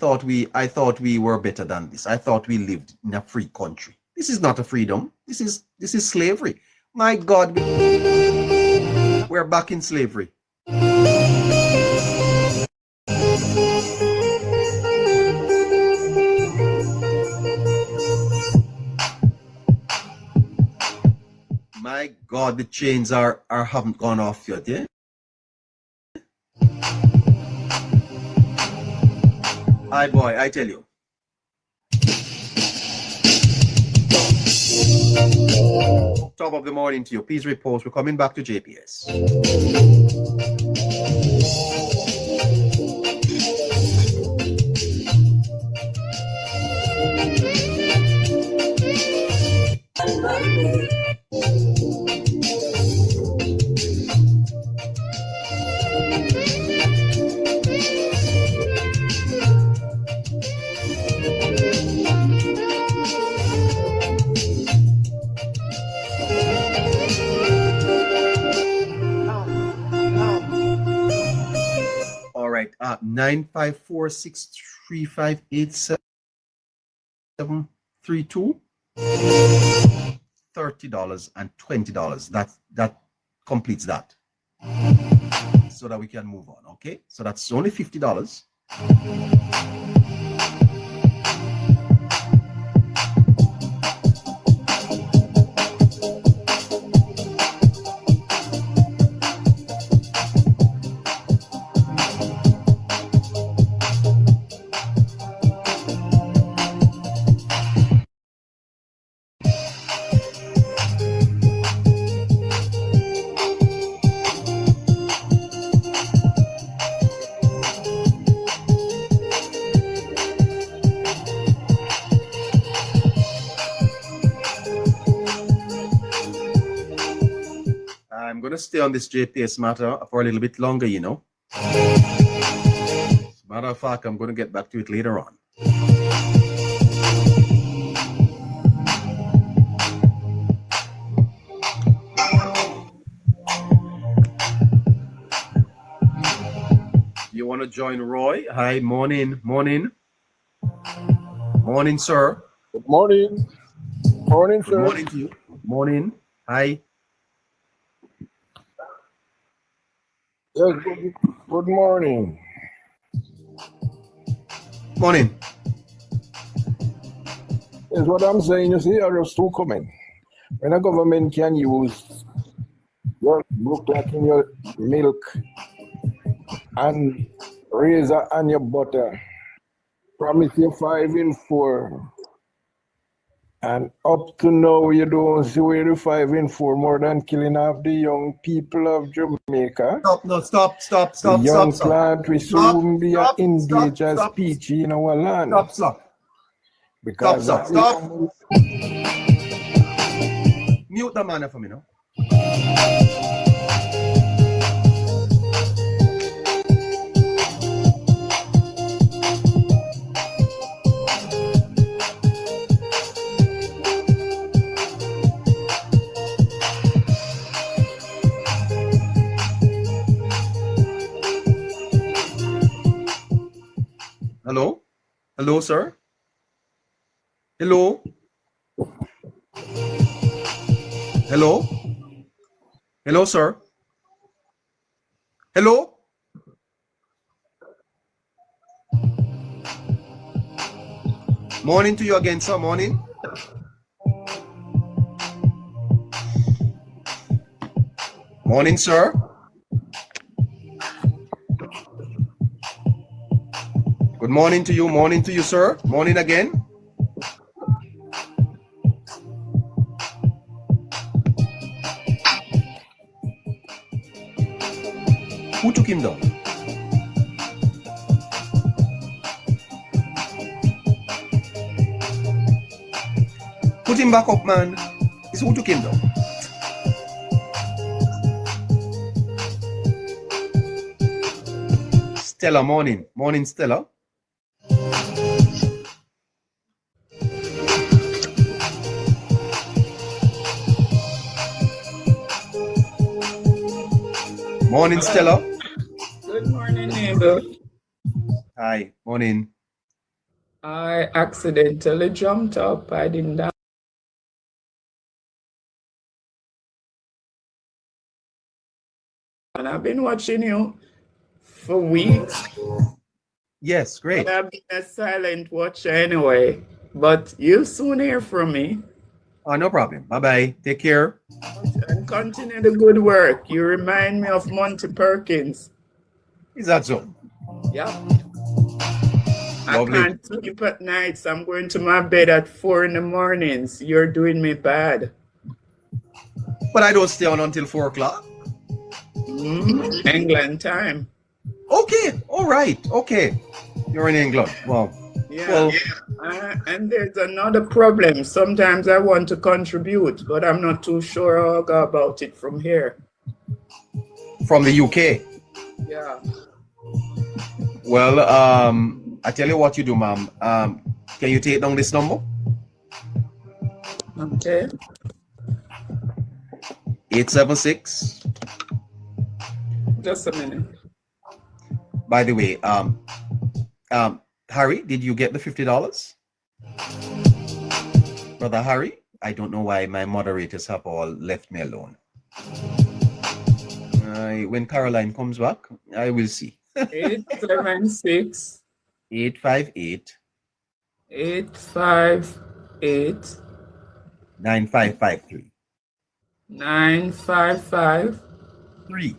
thought we were better than this. I thought we lived in a free country. This is not a freedom. This is slavery. My God, we're back in slavery. My God, the chains are haven't gone off yet, yeah? Hi boy, I tell you. Top of the morning to you. Please repost. We're coming back to JPS. All right, 954-635-8732. $30 and $20. That completes that. So that we can move on, okay? So that's only $50. I'm going to stay on this JPS matter for a little bit longer, you know. As a matter of fact, I'm going to get back to it later on. You want to join Roy? Hi, morning. Morning, sir. Good morning. Morning, sir. Good morning to you. Morning. Hi. Yes, good morning. Morning. Is what I'm saying, you see, are just two coming. When a government can use your look like in your milk and razor and your butter, promise you 5 in 4. And up to now, you don't see where the 5 in 4 more than killing off the young people of Jamaica. Stop. The young plant will soon be an endangered species in our land. Stop. Because Stop. Mute the man for me now. Hello? Hello, sir? Hello? Hello? Hello, sir? Hello? Morning to you again, sir. Morning. Morning, sir. Good morning to you, sir. Morning again. Who took him down? Put him back up, man. It's who took him down. Stella, morning. Morning, Stella. Morning, Stella. Good morning, neighbor. Hi, morning. I accidentally jumped up. I didn't. And I've been watching you for weeks, Yes, but great. I've been a silent watcher anyway. But you'll soon hear from me. No problem. Bye-bye. Take care. And continue the good work. You remind me of Monty Perkins. Is that so? Yeah. I Lovely. can't sleep at nights. I'm going to my bed at 4 in the mornings. You're doing me bad. But I don't stay on until 4 o'clock. England time. Okay. All right. Okay. You're in England. Wow. Yeah. Well, And there's another problem. Sometimes I want to contribute, but I'm not too sure how I'll go about it from here. from the UK. Yeah. Well, I tell you what you do, ma'am. Can you take down this number? Okay. 876. Just a minute. By the way, Harry, did you get the $50? Brother Harry, I don't know why my moderators have all left me alone. When Caroline comes back, I will see. 876 858 858 9553. 9553.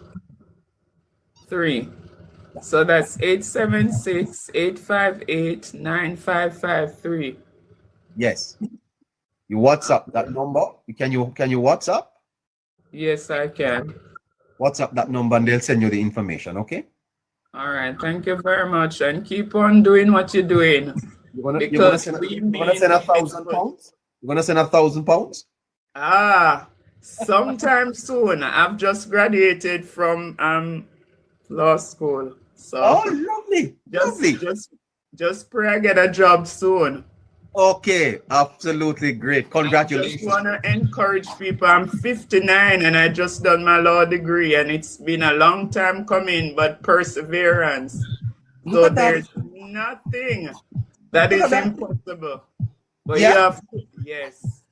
3. So that's 876 858 9553. Yes. You WhatsApp that number. Can you WhatsApp? Yes, I can. WhatsApp that number and they'll send you the information, okay? All right. Thank you very much. And keep on doing what you're doing. You're gonna send £1,000? You're gonna send £1,000? Sometime soon. I've just graduated from law school. So lovely. Lovely. Just pray I get a job soon. Okay, absolutely great. Congratulations. I just want to encourage people. I'm 59 and I just done my law degree, and it's been a long time coming, but perseverance. So there's nothing that is impossible. But you have to, yes.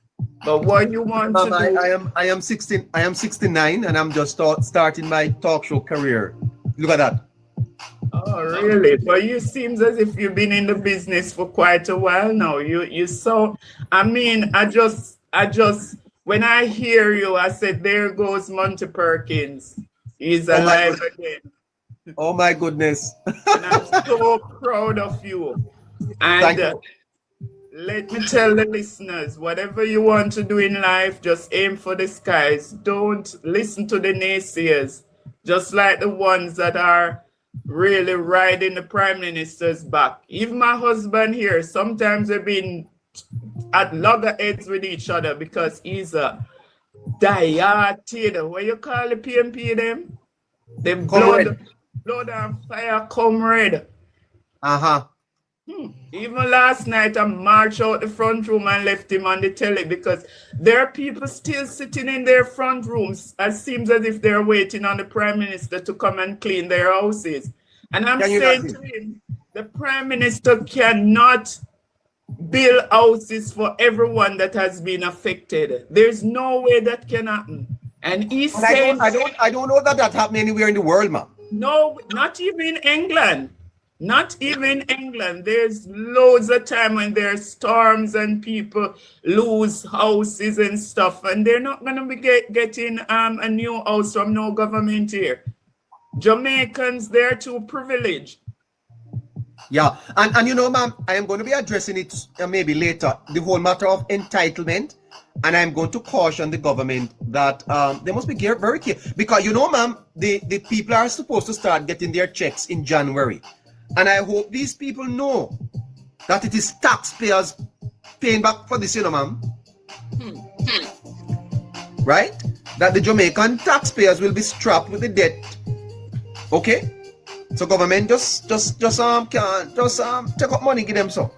But what you want to do? I am 69 and I'm just starting my talk show career. Look at that. Oh, really? But you seems as if you've been in the business for quite a while now. You so, I mean, I just when I hear you, I said, there goes Monty Perkins. He's alive again. Oh my goodness. And I'm so proud of you. And let me tell the listeners, whatever you want to do in life, just aim for the skies. Don't listen to the naysayers, just like the ones that are really riding the prime minister's back. Even my husband here, sometimes they've been at loggerheads with each other because he's a diehard, what you call the PMP them? The blood and fire comrade. Even last night, I marched out the front room and left him on the telly because there are people still sitting in their front rooms. It seems as if they're waiting on the prime minister to come and clean their houses. And I'm saying to him, the prime minister cannot build houses for everyone that has been affected. There's no way that can happen. And he said, I don't know that happened anywhere in the world, man. No, not even England. Not even England. There's loads of time when there's storms and people lose houses and stuff, and they're not going to be getting a new house from no government here. Jamaicans, they're too privileged. Yeah, and you know, ma'am, I am going to be addressing it maybe later, the whole matter of entitlement, and I'm going to caution the government that they must be very careful, because you know, ma'am, the people are supposed to start getting their checks in January. And I hope these people know that it is taxpayers paying back for this, you know, ma'am. Right? That the Jamaican taxpayers will be strapped with the debt. Okay? So government just take up money, give them so.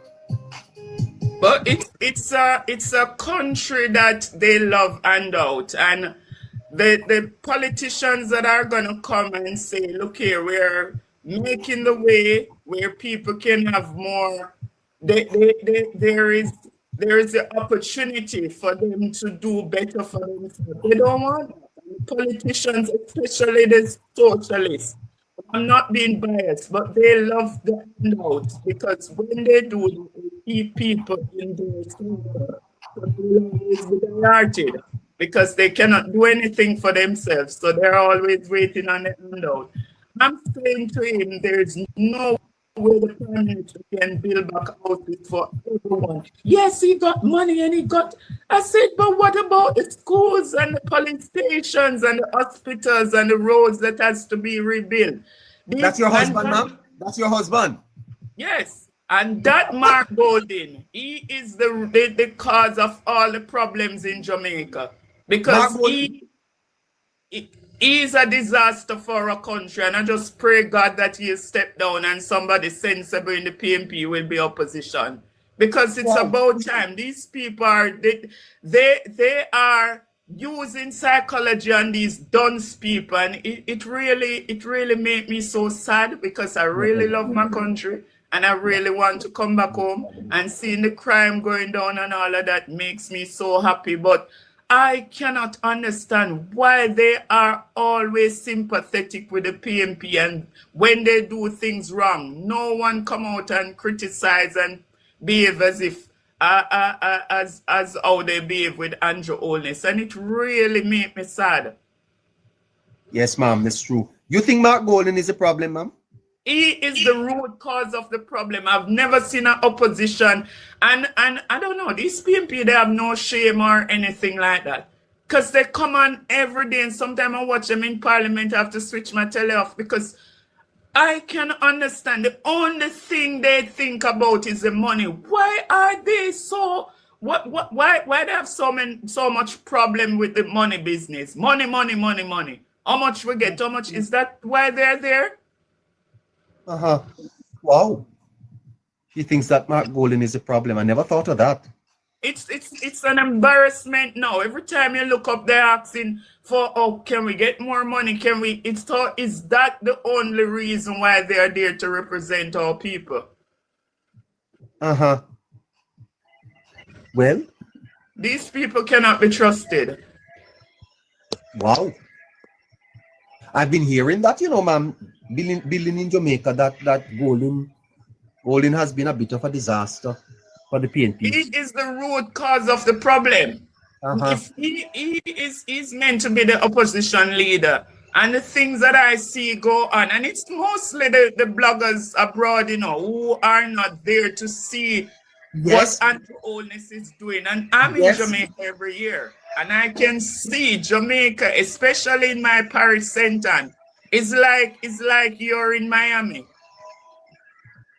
But it's a country that they love handout, and the politicians that are gonna come and say, look here, we're making the way where people can have more there is the opportunity for them to do better for themselves. They don't want that. And politicians, especially the socialists, I'm not being biased, but they love the handouts because when they do, they keep people in their circle. So they will always be delighted because they cannot do anything for themselves. So they're always waiting on the handout. I'm saying to him, there's no way the prime minister can build back houses for everyone. Yes, he got money and he got. I said, but what about the schools and the police stations and the hospitals and the roads that has to be rebuilt? That's your husband, ma'am? That's your husband? Yes. And that Mark Golding, he is the cause of all the problems in Jamaica. Because he is a disaster for our country. And I just pray God that he'll step down and somebody sensible in the PNP will be opposition. Because it's about time. These people are they are using psychology on these dunce people, and it really made me so sad because I really love my country and I really want to come back home, and seeing the crime going down and all of that makes me so happy. But I cannot understand why they are always sympathetic with the PNP, and when they do things wrong, no one come out and criticize and behave as if as how they behave with Andrew Holness, and it really made me sad. Yes, ma'am, that's true. You think Mark Golding is a problem, ma'am? He is the root cause of the problem. I've never seen an opposition, and I don't know, these PNP, they have no shame or anything like that. Because they come on every day, and sometimes I watch them in Parliament, I have to switch my telly off because I can understand the only thing they think about is the money. Why are they so why they have so much problem with the money business? Money. How much we get? How much is that why they're there? Wow. He thinks that Mark Golding is a problem. I never thought of that. It's an embarrassment now. Every time you look up, they're asking for, oh, can we get more money? Can we? Is that the only reason why they're there to represent our people? Well, these people cannot be trusted. Wow. I've been hearing that, ma'am, building in Jamaica, that Golding has been a bit of a disaster for the PNP. He is the root cause of the problem. If he's meant to be the opposition leader, and the things that I see go on, and it's mostly the bloggers abroad, who are not there to see what Andrew Holness is doing. And I'm in Jamaica every year, and I can see Jamaica, especially in my parish center. It's like you're in Miami.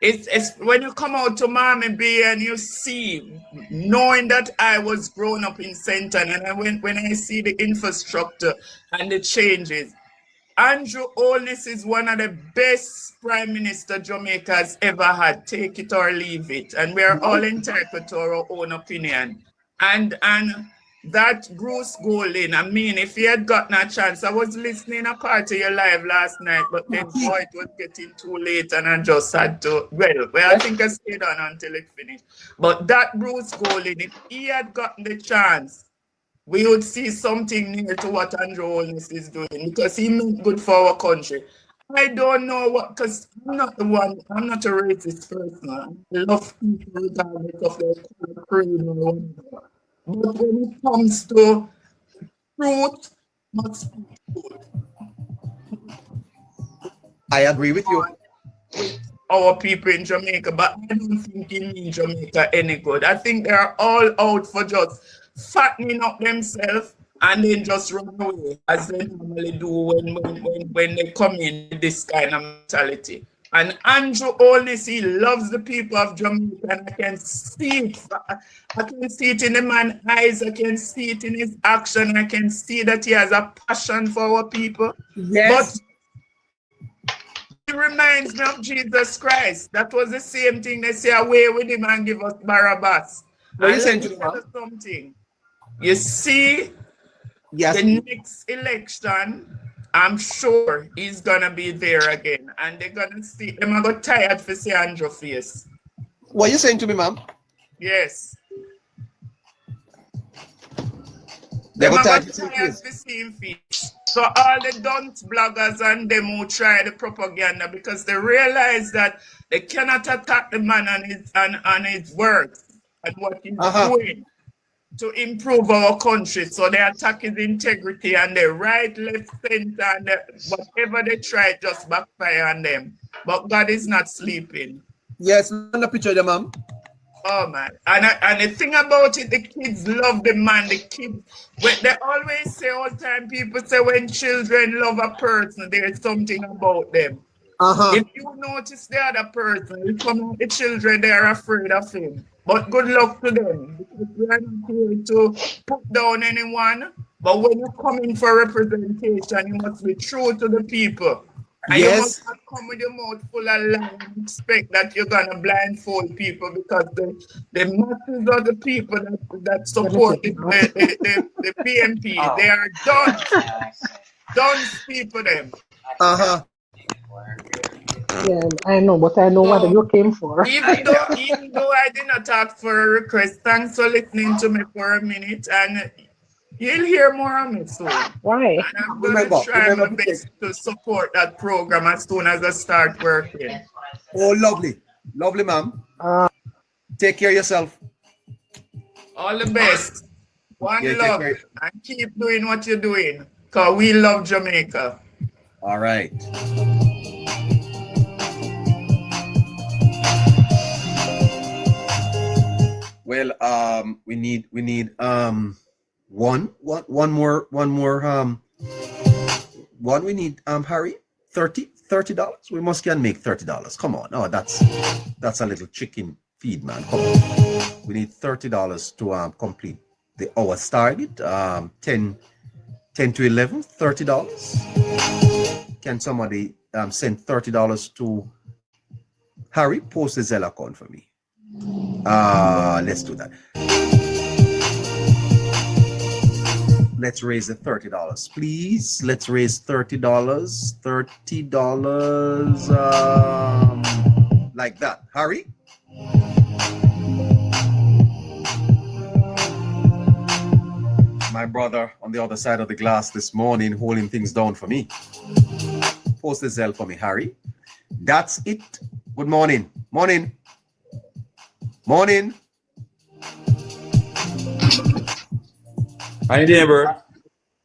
It's when you come out to Miami Bay and you see, knowing that I was grown up in Centon, and when I see the infrastructure and the changes, Andrew Holness is one of the best prime minister Jamaica has ever had. Take it or leave it, and we're all entitled to our own opinion. And that Bruce Golding, I mean, if he had gotten a chance, I was listening a part of your live last night, but then it was getting too late and I just had to, well, I think I stayed on until it finished. But that Bruce Golding, if he had gotten the chance, we would see something near to what Andrew Holness is doing, because he meant good for our country. I don't know what, because I'm not a racist person. I love people regardless of their color, creed, or whatever. But when it comes to truth, must be truth. I agree with you. Our people in Jamaica, but I don't think it means Jamaica any good. I think they're all out for just fattening up themselves and then just run away, as they normally do when they come in with this kind of mentality. And Andrew Holness, he loves the people of Jamaica, and I can see it. I can see it in the man's eyes. I can see it in his action. I can see that he has a passion for our people. Yes. But it reminds me of Jesus Christ. That was the same thing. They say, away with him and give us Barabbas. Something. You see, the next election, I'm sure he's gonna be there again, and they're gonna see. Them are tired for see Andrew face. What are you saying to me, ma'am? Yes. They Them go are type going it to in, try please. the same feed. So all the dunce bloggers and them who try the propaganda because they realize that they cannot attack the man and his work and what he's doing to improve our country. So they attack his integrity and they right, left, center, and whatever they try just backfire on them. But God is not sleeping. Yes, on the picture there, ma'am. Oh man, and the thing about it, the kids love the man. The kids, when they always say all the time, people say when children love a person, there's something about them. If you notice the other person, you come out the children, they are afraid of him. But good luck to them because we are not here to put down anyone. But when you come in for representation, you must be true to the people. And you must Yes. not come with your mouth full of lies and expect that you're gonna blindfold people because the masses of the people that support the PMP, they are done people them. Yeah, I know, but I know what So you came for. even though I did not ask for a request, thanks for listening to me for a minute, and you'll hear more of me soon. Why? And I'm gonna try my best to support that program as soon as I start working. Oh, lovely. Lovely, ma'am. Take care of yourself. All the best. One Yeah, love. And keep doing what you're doing. Because we love Jamaica. All right. Well, we need one more one we need Harry, $30. We must can make $30. Come on. Oh, that's a little chicken feed, man. Come on. We need $30 to complete the hour target. 10 to 11, $30. Can somebody send $30 to Harry? Post the Zelle account for me. Let's do that. Let's raise the $30, please. Let's raise $30. $30 like that. Harry? My brother on the other side of the glass this morning holding things down for me. Post the Zelle for me, Harry. That's it. Good morning. Morning. Morning. Hi, neighbor.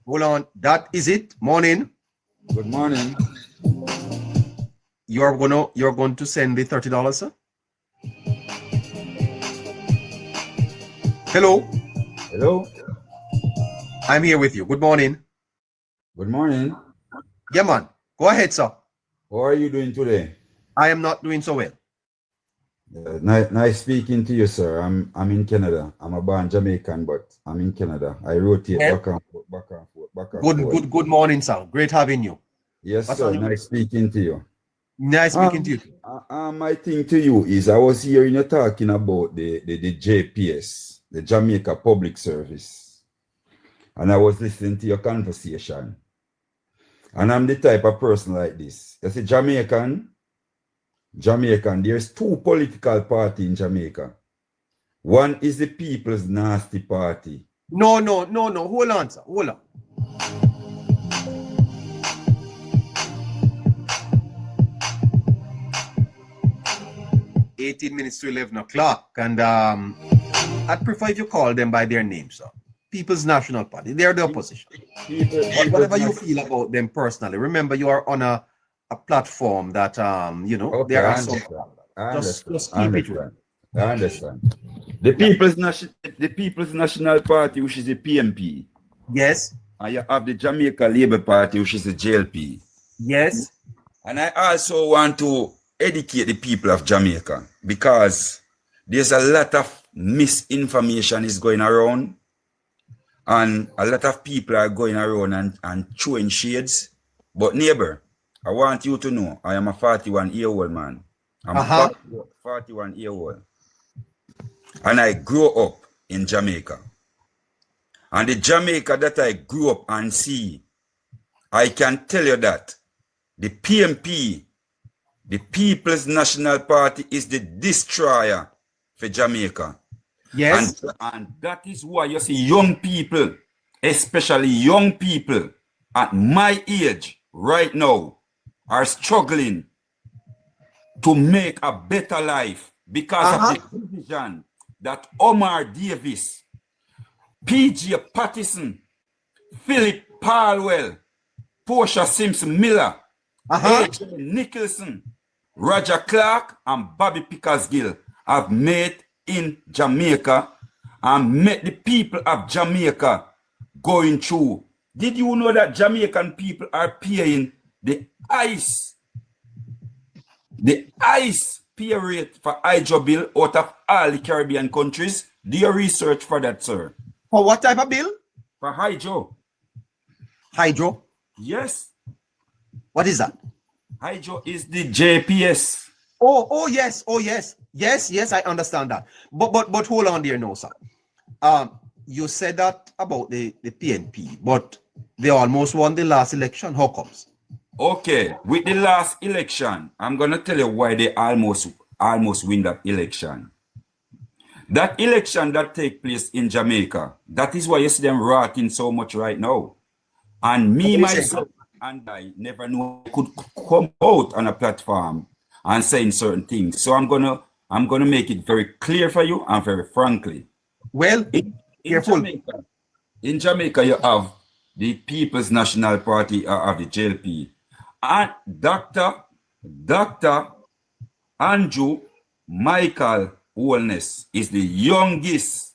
Hold on. That is it. Morning. Good morning. You're going to send the $30, sir? Hello. Hello. I'm here with you. Good morning. Good morning. Yeah, man. Go ahead, sir. How are you doing today? I am not doing so well. Nice speaking to you, sir. I'm in Canada. I'm a born Jamaican, but I'm in Canada. I rotate back and forth. Good morning, sir. Great having you. Yes, sir. Nice speaking to you. Nice speaking to you. My thing to you is I was hearing you talking about the JPS, the Jamaica Public Service. And I was listening to your conversation. And I'm the type of person like this. You see, Jamaican, there's two political parties in Jamaica. One is the People's Nasty Party. No. Hold on, sir. Hold on. $18 to 11 o'clock. And I'd prefer if you call them by their name, sir. People's National Party. They're the opposition. Whatever you feel about them personally, remember you are on a platform that okay, there are some. Just keep it real. I understand. The People's National Party, which is the PMP. Yes. And you have the Jamaica Labour Party, which is the JLP. Yes. And I also want to educate the people of Jamaica because there's a lot of misinformation is going around. And a lot of people are going around and throwing shades. But neighbor, I want you to know, I am a 41-year-old man. I'm 41-year-old. And I grew up in Jamaica. And the Jamaica that I grew up and see, I can tell you that the PMP, the People's National Party, is the destroyer for Jamaica. Yes. And that is why you see young people, especially young people at my age right now, are struggling to make a better life because of the division that Omar Davis, P.J. Patterson, Philip Palwell, Portia Simpson Miller, A.J. Nicholson, Roger Clark, and Bobby Pickersgill have made in Jamaica and made the people of Jamaica going through. Did you know that Jamaican people are paying the ice pay rate for hydro bill out of all the Caribbean countries? Do your research for that, sir. For what type of bill? For hydro. Hydro? Yes. What is that? Hydro is the JPS. Oh, yes. Oh, yes. Yes, I understand that. But hold on there now, sir. You said that about the PNP, but they almost won the last election. How comes? Okay, with the last election, I'm gonna tell you why they almost win that election. That election that take place in Jamaica, that is why you see them rotting so much right now. And me, myself, and I never knew I could come out on a platform and saying certain things. So I'm gonna make it very clear for you and very frankly. Well, in Jamaica, you have the People's National Party of the JLP. And Dr. Andrew Michael Holness is the youngest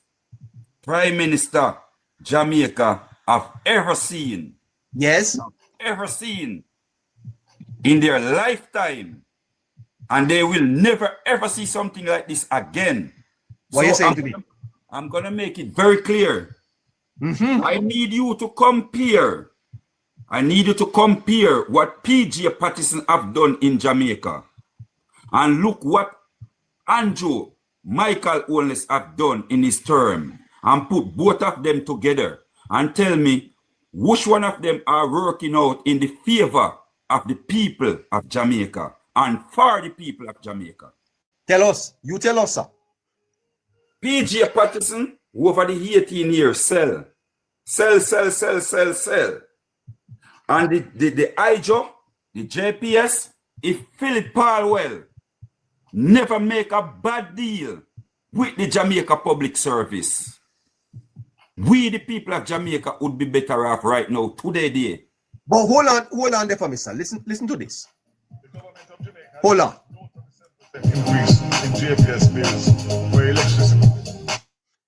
Prime Minister Jamaica have ever seen. Yes. Ever seen in their lifetime. And they will never ever see something like this again. What are you saying to me? I'm going to make it very clear. I need you to compare. I need you to compare what P.J. Patterson have done in Jamaica and look what Andrew Michael Holness have done in his term and put both of them together and tell me which one of them are working out in the favor of the people of Jamaica and for the people of Jamaica. Tell us. You tell us, sir. P.J. Patterson, over the 18 years, sell. And the IJO, the JPS, if Philip Palwell never make a bad deal with the Jamaica Public Service, we, the people of Jamaica, would be better off right now, today. But hold on there for me, sir. Listen to this. Hold on. Increase in JPS bills for electricity.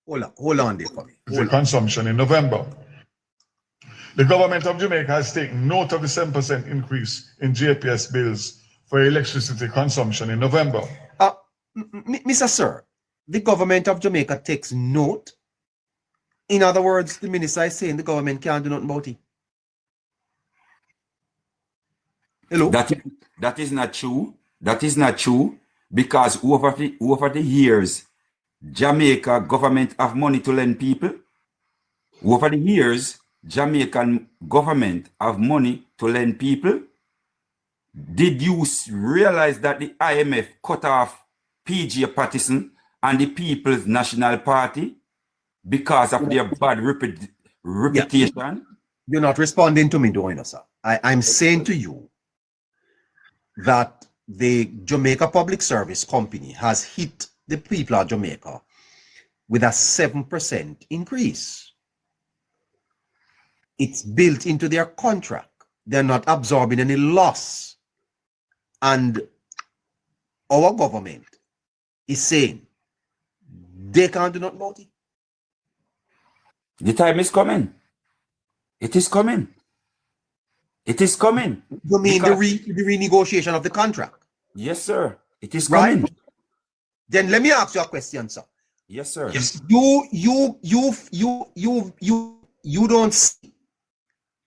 Hold on there for me. The consumption in November. The government of Jamaica has taken note of the 7% increase in JPS bills for electricity consumption in November. Mr. Sir, the government of Jamaica takes note. In other words, the minister is saying the government can't do nothing about it. Hello? That is not true. That is not true because over the years, Jamaica government have money to lend people. Over the years, Jamaican government have money to lend people. Did you realize that the IMF cut off P.J. Patterson and the People's National Party because of their bad reputation? Yeah. You're not responding to me, doing sir. I'm saying to you that the Jamaica Public Service Company has hit the people of Jamaica with a 7% increase. It's built into their contract. They're not absorbing any loss. And our government is saying they can't do nothing about it. The time is coming. It is coming. It is coming. You mean the renegotiation of the contract? Yes, sir. It is coming. Right. Then let me ask you a question, sir. Yes, sir. Yes. You don't see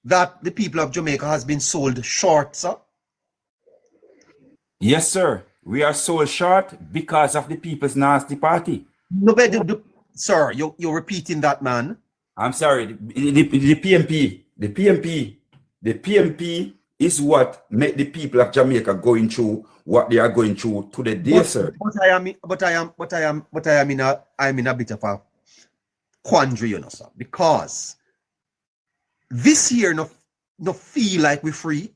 that the people of Jamaica has been sold short, sir? Yes, sir. We are sold short because of the People's Nasty Party. No, but sir, you're repeating that, man. I'm sorry. The PMP is what make the people of Jamaica going through what they are going through to the day, sir. I'm in a bit of a quandary, you know, sir, because this year no feel like we're free.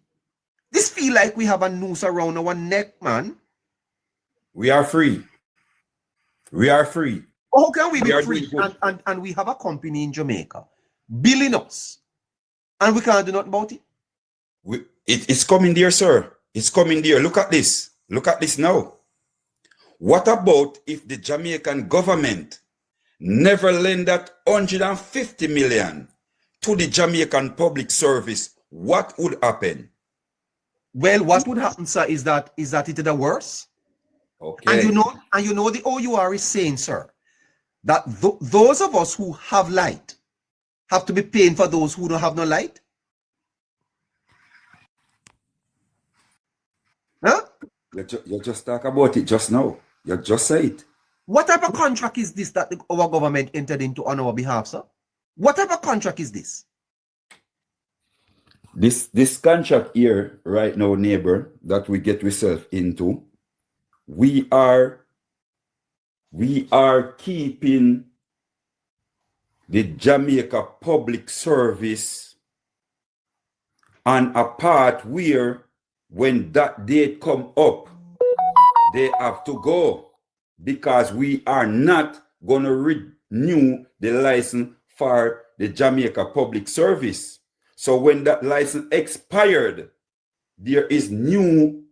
This feel like we have a noose around our neck, man. We are free. We are free. How can we be are free doing good. and we have a company in Jamaica billing us and we can't do nothing about it? It's coming there, sir. It's coming there. Look at this. Look at this now. What about if the Jamaican government never lend that 150 million to the Jamaican public service? What would happen? Well, what would happen, sir, is that it is worse. Okay. And you know the OUR is saying, sir, that those of us who have light have to be paying for those who don't have no light. Huh? You just talk about it just now. You just say it. What type of contract is this that our government entered into on our behalf, sir? What type of contract is this? This contract here right now, neighbor, that we get ourselves into, we are keeping the Jamaica public service on a part where when that date come up, they have to go, because we are not going to renew the license for the Jamaica public service. So when that license expired, there is new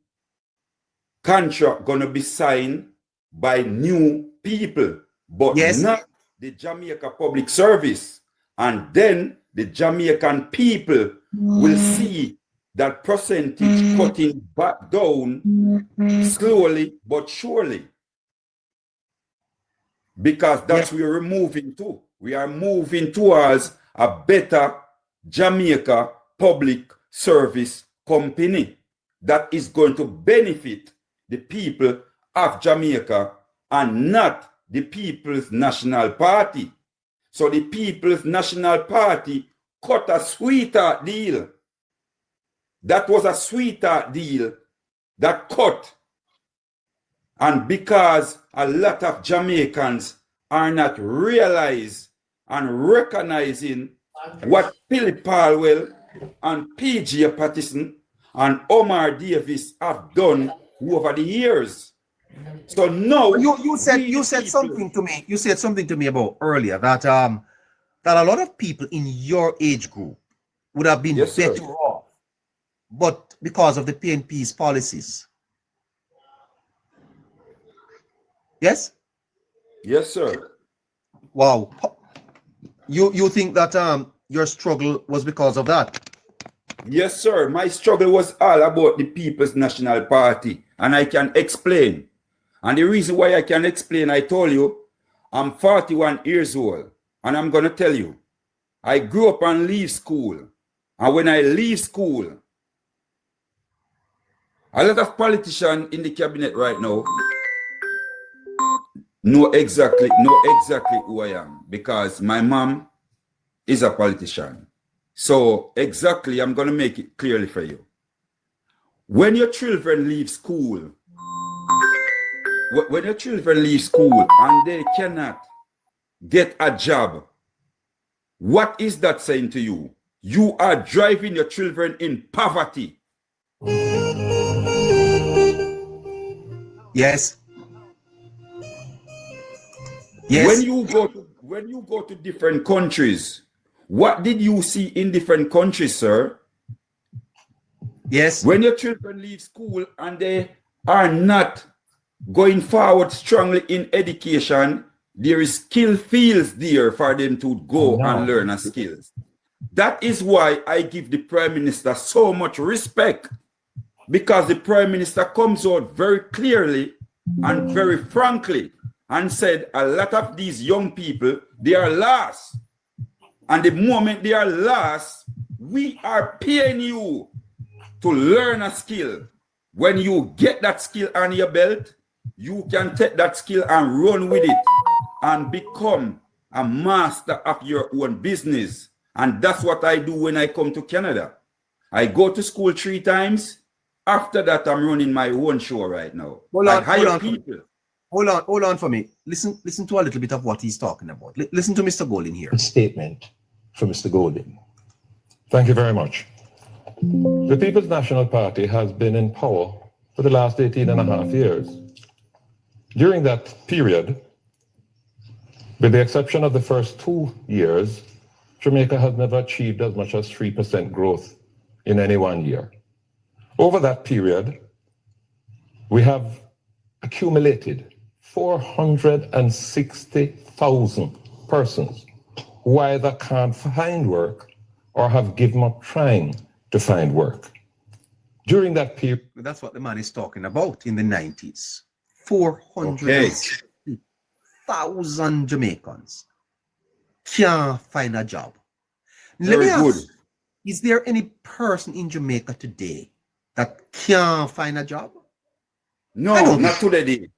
contract going to be signed by new people, but not the Jamaica public service. And then the Jamaican people will see that percentage cutting back down slowly but surely, because that's where we're moving to. We are moving towards a better Jamaica public service company that is going to benefit the people of Jamaica and not the People's National Party. So the People's National Party cut a sweetheart deal. That was a sweetheart deal that cut. And because a lot of Jamaicans are not realizing and recognizing what Philip Palwell and P.J. Patterson and Omar Davis have done over the years. So now you said something to me. You said something to me about earlier that that a lot of people in your age group would have been better off, but because of the PNP's policies. Yes? Yes, sir. Wow. You think that your struggle was because of that? Yes, sir. My struggle was all about the People's National Party, and I can explain. And the reason why I can explain, I told you, I'm 41 years old, and I'm going to tell you, I grew up and leave school. And when I leave school, a lot of politicians in the cabinet right now know exactly who I am, because my mom is a politician. So exactly, I'm going to make it clearly for you. When your children leave school, and they cannot get a job, what is that saying to you? You are driving your children in poverty. Yes. Yes. When you go to different countries, what did you see in different countries, sir? Yes. When your children leave school and they are not going forward strongly in education, there is skill fields there for them to go and learn a skills. That is why I give the Prime Minister so much respect, because the Prime Minister comes out very clearly and very frankly and said a lot of these young people, they are lost. And the moment they are lost, we are paying you to learn a skill. When you get that skill on your belt, you can take that skill and run with it and become a master of your own business. And that's what I do when I come to Canada. I go to school 3 times. After that, I'm running my own show right now. I hire people. Hold on for me. Listen to a little bit of what he's talking about. Listen to Mr. Golden here. Statement from Mr. Golden. Thank you very much. The People's National Party has been in power for the last 18 and a half years. During that period, with the exception of the first 2 years, Jamaica has never achieved as much as 3% growth in any one year. Over that period, we have accumulated 460,000 persons who either can't find work or have given up trying to find work. During that period... That's what the man is talking about in the 90s. 460,000 Jamaicans can't find a job. Let me ask, is there any person in Jamaica today that can't find a job? No, not today.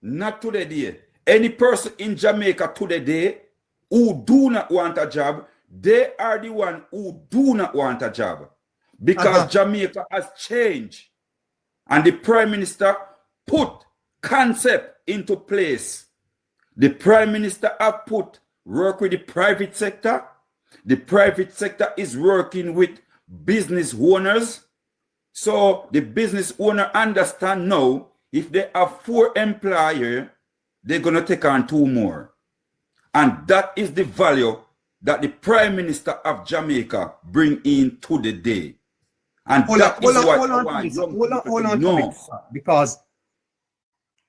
Not today. Any person in Jamaica today who do not want a job, they are the one who do not want a job. Because Jamaica has changed. And the Prime Minister put concept into place. The Prime Minister have put work with the private sector. The private sector is working with business owners. So the business owner understand now, if they have 4 employers, they're going to take on 2 more. And that is the value that the Prime Minister of Jamaica bring in to the day. And hold on, because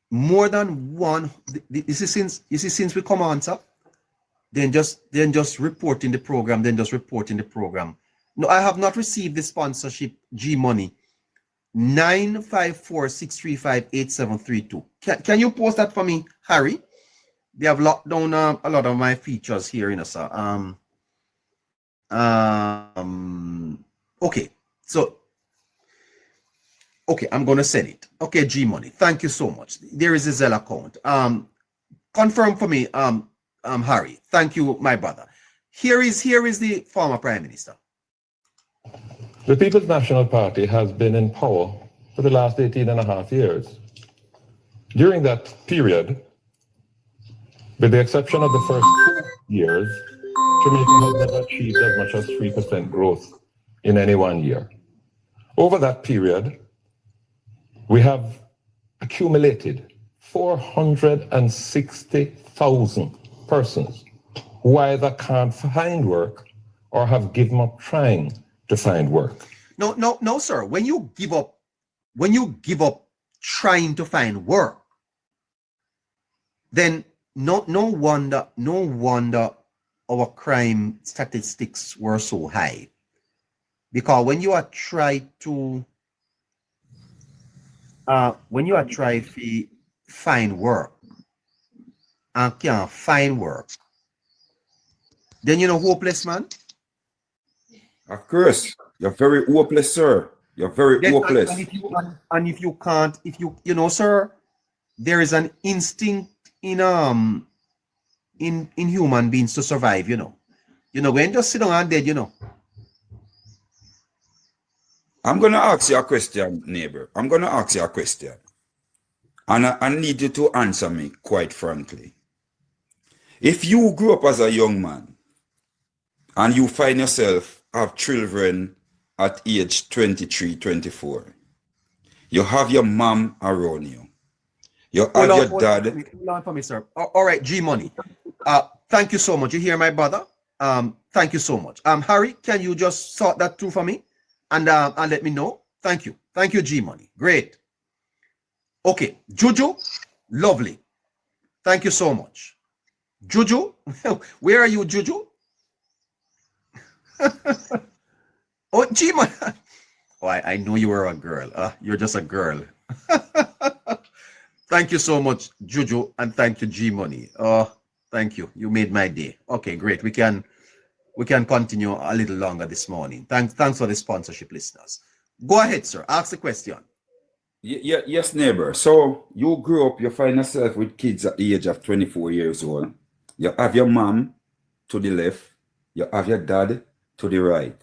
more than one, this is since we come on, sir, then just reporting the program, No, I have not received the sponsorship G Money. 954-635-8732. Can you post that for me, Harry? They have locked down a lot of my features here, sir. Okay. So, okay, I'm gonna send it. Okay, G Money. Thank you so much. There is a Zelle account. Confirm for me, Harry. Thank you, my brother. Here is the former Prime Minister. The People's National Party has been in power for the last 18 and a half years. During that period, with the exception of the first 2 years, Jamaica has never achieved as much as 3% growth in any one year. Over that period, we have accumulated 460,000 persons who either can't find work or have given up trying to find work. No, sir. When you give up trying to find work, then no wonder our crime statistics were so high. Because when you are trying to find work and can't find work, then hopeless, man. Of course, you're very hopeless, sir. You're very hopeless. And if you can't, sir, there is an instinct in human beings to survive. When just sit down and dead, I'm gonna ask you a question, neighbor. I'm gonna ask you a question, and I need you to answer me quite frankly. If you grew up as a young man and you find yourself have children at age 23, 24. You have your mom around you. You have your dad. Hold on for me, sir. All right, G Money. Thank you so much. You hear my brother? Thank you so much. Harry, can you just sort that through for me and let me know? Thank you. Thank you, G Money. Great. Okay, Juju, lovely. Thank you so much. Juju, where are you, Juju? Oh, G-Man. Oh, I know you were a girl. You're just a girl. Thank you so much, Juju, and thank you, G-Money. Thank you. You made my day. Okay, great. We can continue a little longer this morning. Thanks for the sponsorship, listeners. Go ahead, sir. Ask the question. Yes, neighbor. So you grew up, you find yourself with kids at the age of 24 years old. You have your mom to the left. You have your dad to the right.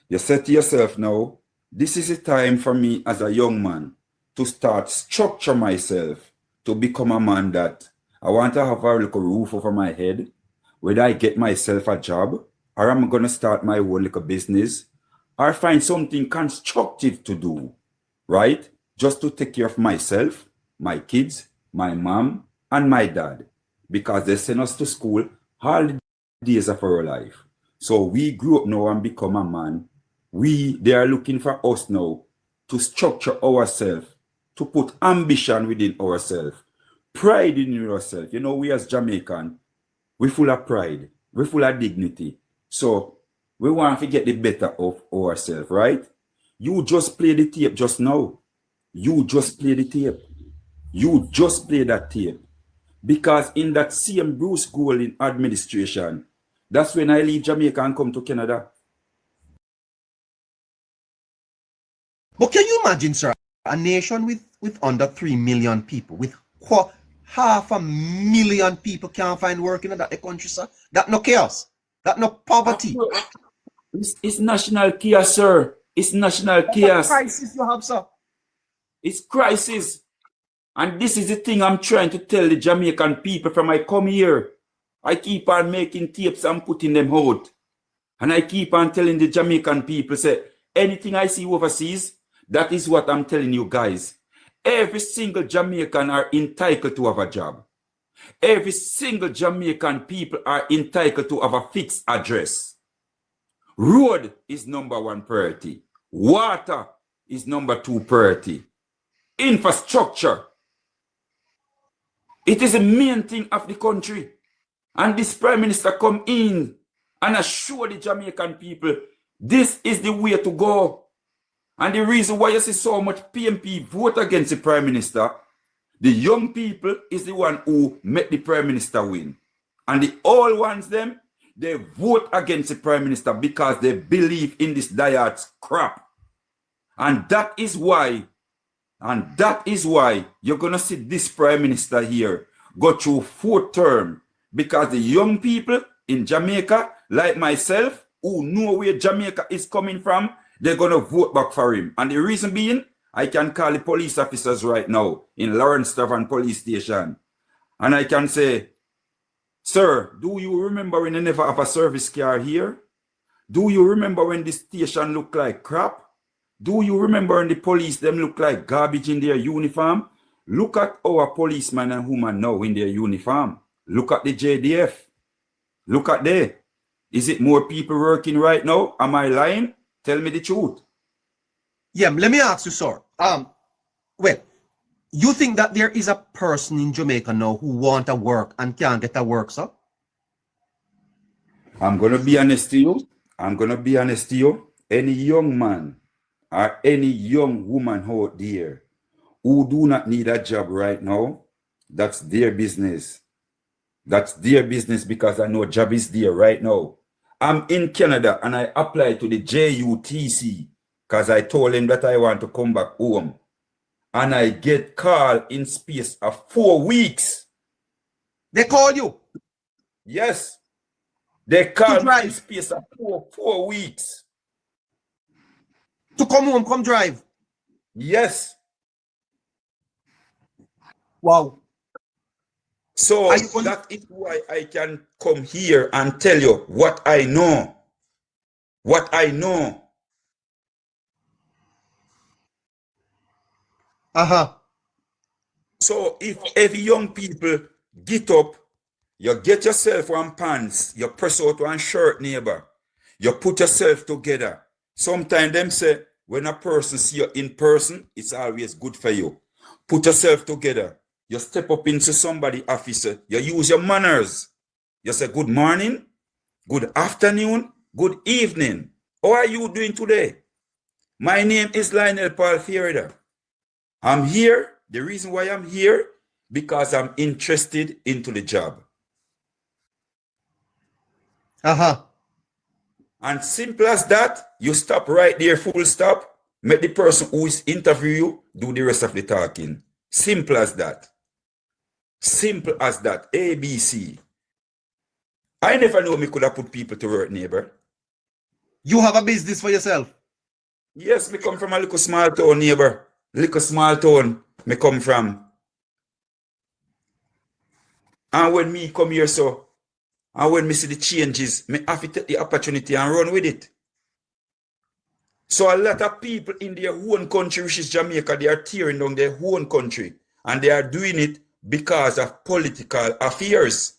You said to yourself now, This is a time for me as a young man to start structure myself to become a man that I want to have a little roof over my head, whether I get myself a job or I'm going to start my own little business or find something constructive to do, right? Just to take care of myself, my kids, my mom, and my dad, because they send us to school all the days of our life. So we grew up now and become a man. They are looking for us now to structure ourselves, to put ambition within ourselves, pride in ourselves. You know, we as Jamaican, we're full of pride, we're full of dignity. So we want to get the better of ourselves, right? You just play the tape just now. You just play the tape. You just play that tape. Because in that same Bruce Golding administration, that's when I leave Jamaica and come to Canada. But can you imagine, sir, a nation with under 3 million people, with 500,000 people can't find work in that country, sir? That no chaos. That no poverty. It's national chaos, sir. It's national chaos. Crisis you have, sir. It's crisis. And this is the thing I'm trying to tell the Jamaican people from I come here. I keep on making tapes and putting them out. And I keep on telling the Jamaican people, say, anything I see overseas, that is what I'm telling you guys. Every single Jamaican are entitled to have a job. Every single Jamaican people are entitled to have a fixed address. Road is #1 priority. Water is #2 priority. Infrastructure. It is the main thing of the country. And this Prime Minister come in and assure the Jamaican people, this is the way to go. And the reason why you see so much PMP vote against the Prime Minister, the young people is the one who make the Prime Minister win. And the old ones, them, they vote against the Prime Minister because they believe in this diet's crap. And that is why you're going to see this Prime Minister here go through 4th term, because the young people in Jamaica, like myself, who know where Jamaica is coming from, they're going to vote back for him. And the reason being, I can call the police officers right now in Lawrence Tavern Police Station. And I can say, sir, do you remember when you never have a service car here? Do you remember when this station looked like crap? Do you remember when the police them look like garbage in their uniform? Look at our policemen and women now in their uniform. Look at the JDF. Look at there. Is it more people working right now? Am I lying? Tell me the truth. Yeah, let me ask you, sir. Well, you think that there is a person in Jamaica now who want to work and can't get a work, sir? I'm going to be honest to you. Any young man or any young woman out there who do not need a job right now, that's their business. That's their business, because I know a job is there right now. I'm in Canada and I applied to the JUTC because I told him that I want to come back home. And I get called in space of 4 weeks. They call you? Yes. They called me in space of 4 weeks. To come home, come drive? Yes. Wow. So that is why I can come here and tell you what I know. What I know. So if every young people get up, you get yourself one pants, you press out one shirt, neighbor, you put yourself together. Sometimes them say, when a person see you in person, it's always good for you. Put yourself together. You step up into somebody officer. You use your manners. You say, good morning, good afternoon, good evening. How are you doing today? My name is Lionel Paul Fiorida. I'm here. The reason why I'm here, because I'm interested into the job. And simple as that, you stop right there, full stop. Make the person who is interviewing you do the rest of the talking. Simple as that. Simple as that. ABC. I never know me could have put people to work, neighbor. You have a business for yourself? Yes, me come from a little small town, neighbor. Little small town me come from. And when me come here, so, and when me see the changes, me have to take the opportunity and run with it. So a lot of people in their own country, which is Jamaica, they are tearing down their own country. And they are doing it because of political affairs.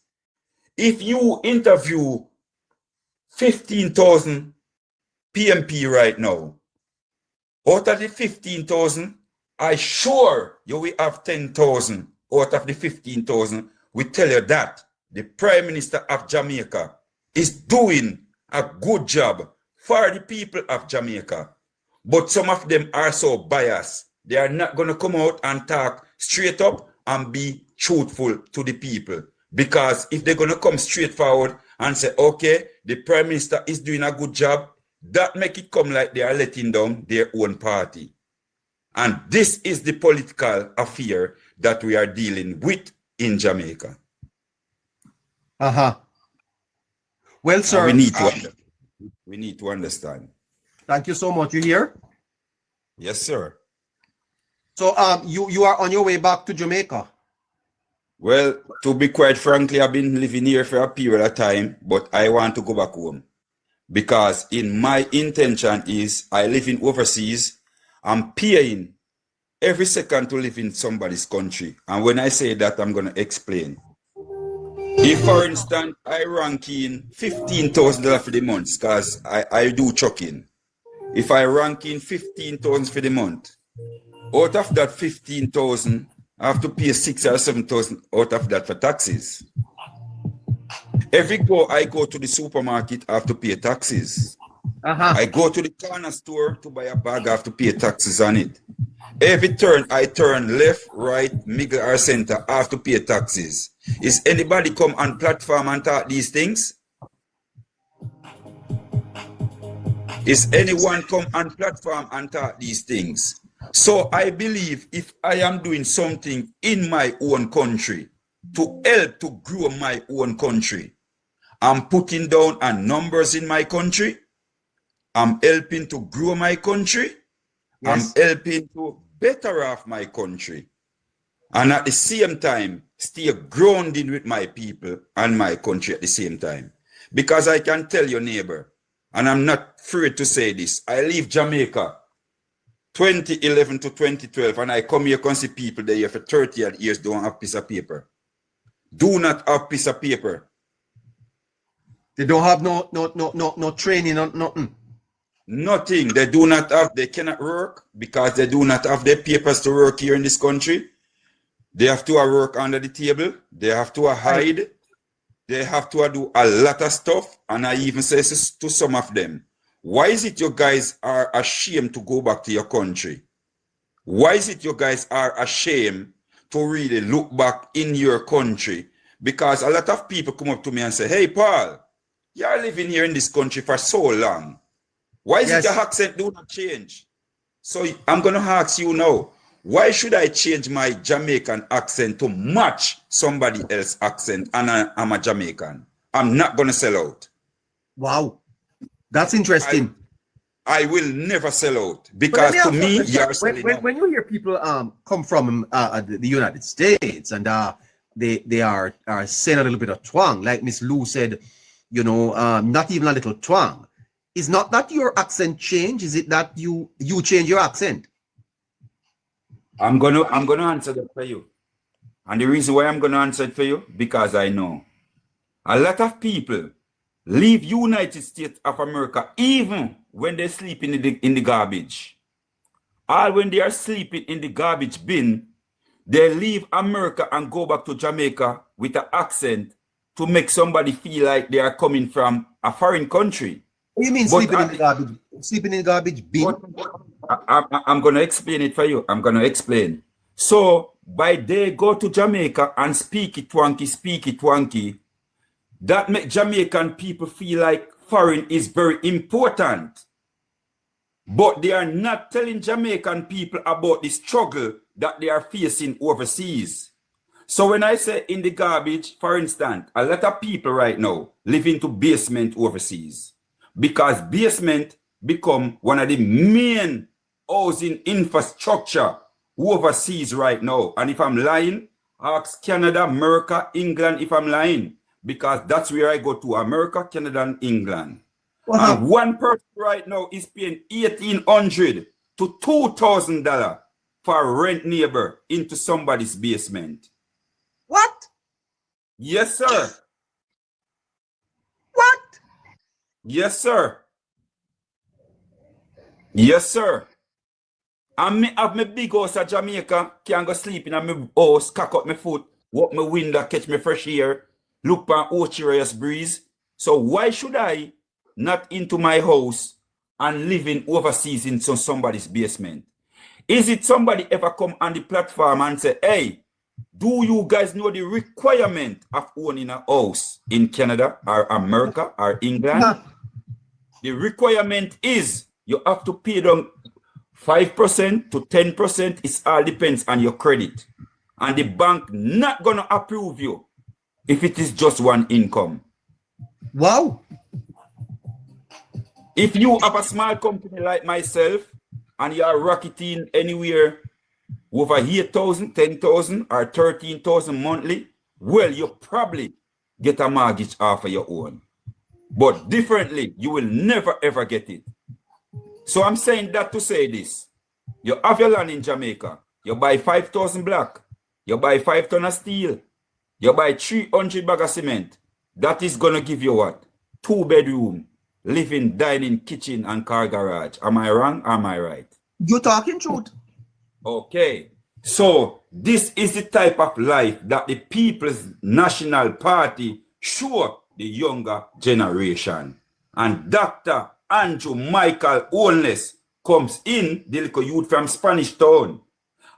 If you interview 15,000 PMP right now, out of the 15,000, I sure you will have 10,000 out of the 15,000. We tell you that the Prime Minister of Jamaica is doing a good job for the people of Jamaica. But some of them are so biased. They are not going to come out and talk straight up and be truthful to the people. Because if they're going to come straight forward and say, okay, the Prime Minister is doing a good job, that make it come like they are letting down their own party. And this is the political affair that we are dealing with in Jamaica. Well, sir, we need to understand. Thank you so much. You hear? Yes, sir. So you are on your way back to Jamaica? Well, to be quite frankly, I've been living here for a period of time, but I want to go back home. Because in my intention is I live in overseas. I'm paying every second to live in somebody's country. And when I say that, I'm going to explain. If, for instance, I rank in $15,000 for the month, because I do trucking. If I rank in $15,000 for the month, out of that $15,000, I have to pay $6,000 or $7,000 out of that for taxes. Every go I go to the supermarket, I have to pay taxes. I go to the corner store to buy a bag, I have to pay taxes on it. Every turn I turn left, right, middle, or center, I have to pay taxes. Is anybody come on platform and talk these things? Is anyone come on platform and talk these things? So I believe if I am doing something in my own country to help to grow my own country, I'm putting down numbers in my country, I'm helping to grow my country, yes. I'm helping to better off my country, and at the same time, stay grounded with my people and my country at the same time. Because I can tell your neighbor, and I'm not afraid to say this, I leave Jamaica 2011 to 2012, and I come here and see people that here for 30 odd years don't have piece of paper. Do not have piece of paper. They don't have no training or nothing. Nothing. They do not have, they cannot work because they do not have their papers to work here in this country. They have to work under the table. They have to hide. They have to do a lot of stuff. And I even say to some of them, why is it you guys are ashamed to go back to your country? Why is it you guys are ashamed to really look back in your country? Because a lot of people come up to me and say, hey, Paul, you're living here in this country for so long. Why is it your accent do not change? So I'm going to ask you now, why should I change my Jamaican accent to match somebody else's accent and I'm a Jamaican? I'm not going to sell out. Wow. That's interesting. I will never sell out because to me, you're selling out. When you hear people come from the United States and they are saying a little bit of twang, like Miss Lou said, you know, not even a little twang. Is not that your accent change? Is it that you change your accent? I'm gonna answer that for you. And the reason why I'm gonna answer it for you, because I know a lot of people leave United States of America even when they sleep in the garbage. Or when they are sleeping in the garbage bin, they leave America and go back to Jamaica with an accent to make somebody feel like they are coming from a foreign country. What do you mean sleeping in the garbage? Sleeping in the garbage bin? I'm going to explain it for you. I'm going to explain. So, by they go to Jamaica and speak it wanky, that make Jamaican people feel like foreign is very important. But they are not telling Jamaican people about the struggle that they are facing overseas. So when I say in the garbage, for instance, a lot of people right now live into basement overseas. Because basement, become one of the main housing infrastructure overseas right now. And if I'm lying, ask Canada, America, England if I'm lying, because that's where I go to, America, Canada, and England. And one person right now is paying $1,800 to $2,000 for rent neighbor into somebody's basement. What? Yes, sir. What? Yes, sir. Yes, sir. And me have my big house at Jamaica, can go sleep in my house, cock up my foot, walk my window, catch my fresh air, look for oceanous breeze. So why should I not into my house and living overseas in somebody's basement? Is it somebody ever come on the platform and say, hey, do you guys know the requirement of owning a house in Canada or America or England? The requirement is you have to pay down 5% to 10%. It all depends on your credit. And the bank not going to approve you if it is just one income. Wow. If you have a small company like myself and you are rocketing anywhere over 8,000, 10,000 or 13,000 monthly, well, you probably get a mortgage off of your own. But differently, you will never ever get it. So I'm saying that to say this. You have your land in Jamaica. You buy 5,000 black. You buy 5 ton of steel. You buy 300 bag of cement. That is going to give you what? 2 bedroom, living, dining, kitchen, and car garage. Am I wrong? Am I right? You're talking truth. Okay. So this is the type of life that the People's National Party show the younger generation. And Dr. Andrew Michael Holness comes in, the little youth from Spanish Town,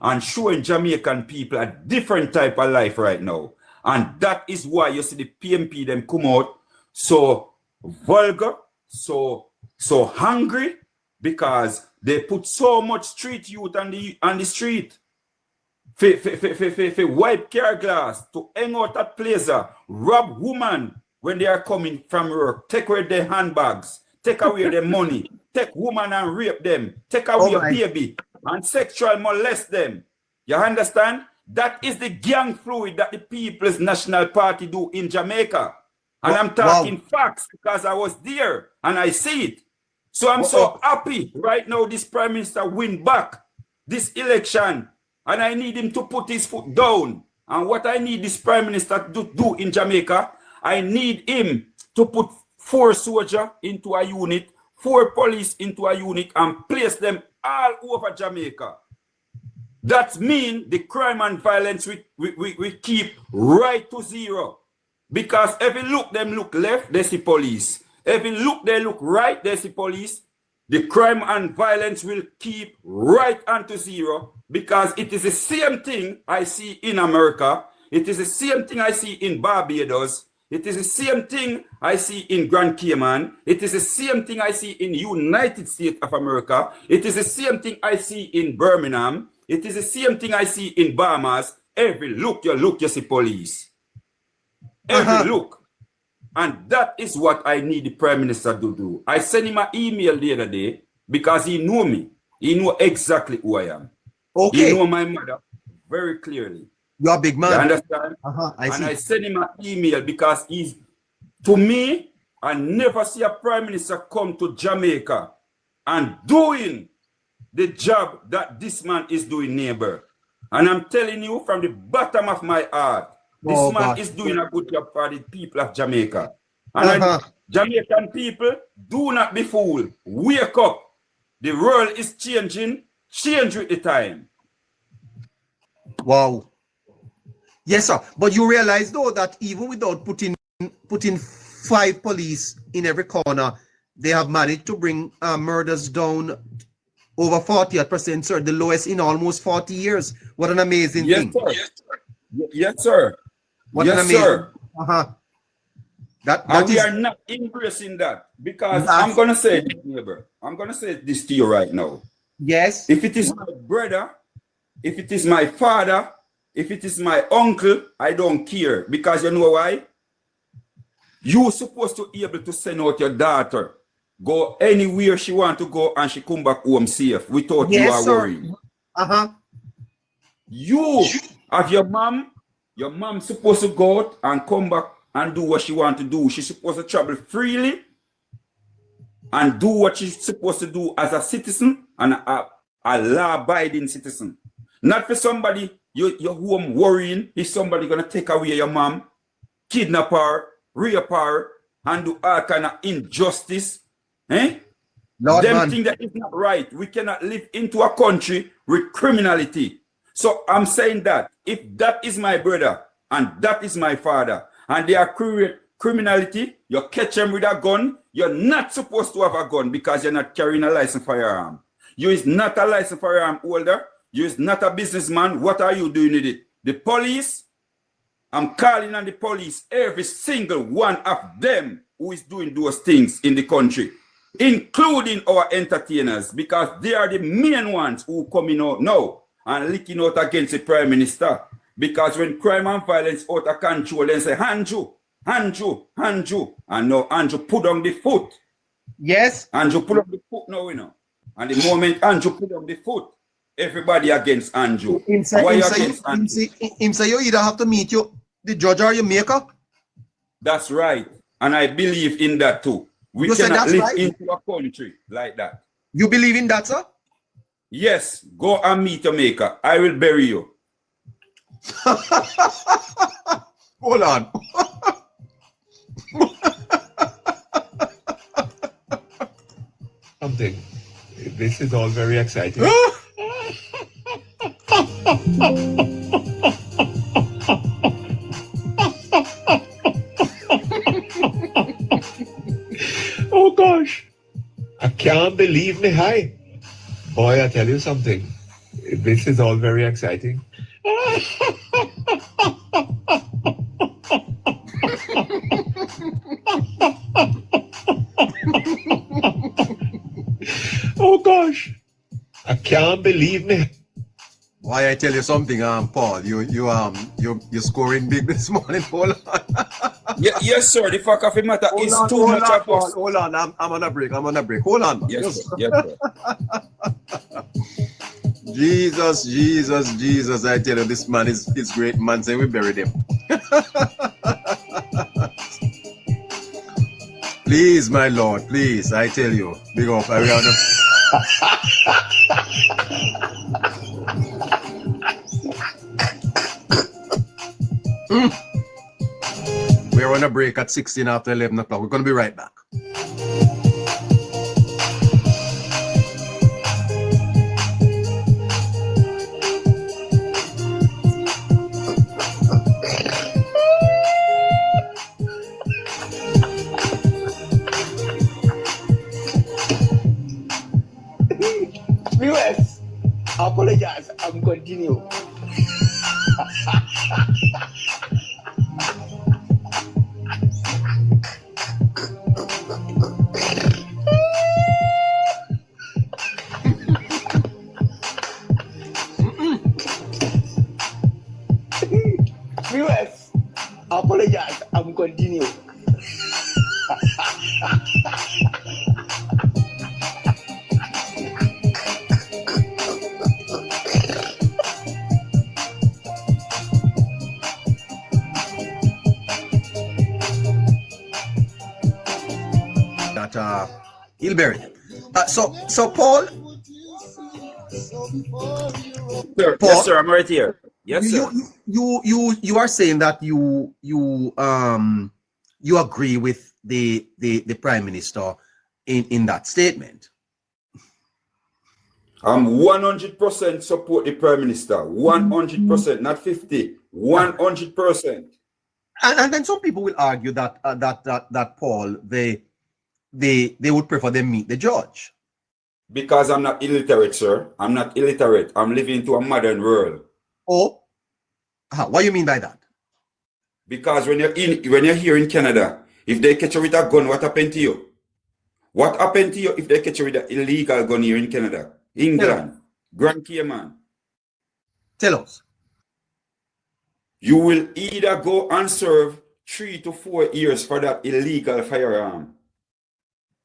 and showing Jamaican people a different type of life right now. And that is why you see the PMP them come out so vulgar, so hungry, because they put so much street youth on the street. Wipe car glass, to hang out at plaza, rob woman when they are coming from work, take away their handbags, take away their money, take woman and rape them, take away your baby and sexual molest them. You understand? That is the gang fluid that the People's National Party do in Jamaica. And I'm talking facts because I was there and I see it. So I'm so happy right now this Prime Minister win back this election. And I need him to put his foot down. And what I need this Prime Minister to do in Jamaica, I need him to put 4 soldiers into a unit, 4 police into a unit, and place them all over Jamaica. That means the crime and violence we keep right to 0. Because every look them look left, they see police. Every look they look right, they see police. The crime and violence will keep right onto 0, because it is the same thing I see in America. It is the same thing I see in Barbados. It is the same thing I see in Grand Cayman. It is the same thing I see in United States of America. It is the same thing I see in Birmingham. It is the same thing I see in Bahamas. Every look, you see police. Every look. And that is what I need the Prime Minister to do. I sent him an email the other day because he knew me. He knew exactly who I am. Okay. He knew my mother very clearly. You're a big man. You understand? I sent him an email because he's, to me, I never see a Prime Minister come to Jamaica and doing the job that this man is doing, neighbor. And I'm telling you from the bottom of my heart, this man is doing a good job for the people of Jamaica. And Jamaican people, do not be fooled. Wake up. The world is changing. Change with the time. Wow. Yes, sir. But you realize, though, that even without putting 5 police in every corner, they have managed to bring murders down over 40%, sir. The lowest in almost 40 years. What an amazing thing. Sir. Yes, sir. What an amazing. Sir. That we are not embracing that, because I'm going to say this, neighbor. I'm going to say this to you right now. Yes. If it is my brother, if it is my father, if it is my uncle, I don't care. Because you know why? You're supposed to be able to send out your daughter go anywhere she want to go and she come back home safe without you Yes, are sir. worrying. Uh-huh. You have your mom supposed to go out and come back and do what she want to do. She's supposed to travel freely and do what she's supposed to do as a citizen and a law-abiding citizen. Not for somebody you're home worrying if somebody gonna take away your mom, kidnap her, rape her, and do all kind of injustice. Lord, Them man. thing that is not right. We cannot live into a country with criminality. So I'm saying that if that is my brother and that is my father and they are criminality, you catch them with a gun, you're not supposed to have a gun because you're not carrying a licensed firearm. You is not a licensed firearm holder. You is not a businessman. What are you doing with it? The police, I'm calling on the police, every single one of them who is doing those things in the country, including our entertainers, because they are the main ones who coming out now and licking out against the Prime Minister. Because when crime and violence out of control, then say, Andrew, Andrew, Andrew. And now Andrew put on the foot. Yes. Andrew put on the foot now, you know. And the moment Andrew put on the foot, everybody against Andrew. Why you against Andrew? Him say you either have to meet the judge or your maker. That's right. And I believe in that too. We cannot live into a country like that. You believe in that, sir? Yes. Go and meet your maker. I will bury you. Hold on. Something. This is all very exciting. Oh gosh. I can't believe me. Hi. Boy, I tell you something. This is all very exciting. Oh gosh. I can't believe me. Why I tell you something, Paul, you're scoring big this morning. Hold on. Yes, sir. The fact of the matter is too much of us. Hold on, I'm on a break. Hold on. Yes, sir. Yes, sir. Jesus, I tell you, this man is great man, saying we buried him. Please, my Lord, please, I tell you, big up, Ariana. We're on a break at 16 after 11 o'clock. We're going to be right back. Viewers, apologize. I'm continue. Viewers, apologize. I'm continue. He'll bury him. So Paul. Sir, Paul, yes, sir. I'm right here. Yes, sir. You are saying that you agree with the Prime Minister in that statement. I'm 100% support the Prime Minister. 100%, not 50. 100%. And then some people will argue that that Paul they would prefer them meet the judge. Because I'm not illiterate, sir. I'm not illiterate. I'm living into a modern world. Oh, what do you mean by that? Because when you're here in Canada, if they catch you with a gun, what happened to you? What happened to you if they catch you with an illegal gun here in Canada, England, Grand Cayman? Tell us. You will either go and serve 3 to 4 years for that illegal firearm,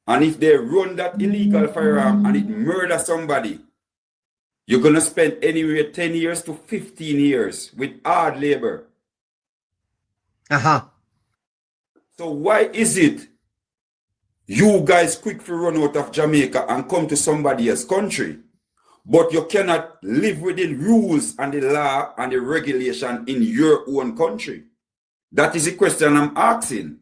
and if they run that illegal firearm and it murder somebody, you're going to spend anywhere 10 years to 15 years with hard labor. So why is it you guys quick to run out of Jamaica and come to somebody else's country, but you cannot live within rules and the law and the regulation in your own country? That is the question I'm asking.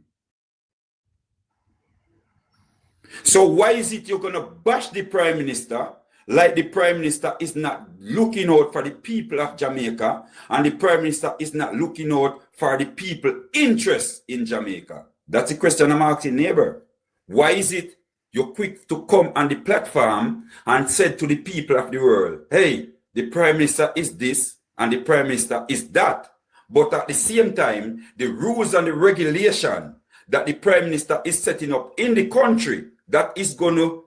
So why is it you're going to bash the Prime Minister like the Prime Minister is not looking out for the people of Jamaica and the Prime Minister is not looking out for the people interest in Jamaica? That's the question I'm asking, neighbor. Why is it you're quick to come on the platform and said to the people of the world, hey, the Prime Minister is this and the Prime Minister is that. But at the same time, the rules and the regulation that the Prime Minister is setting up in the country that is going to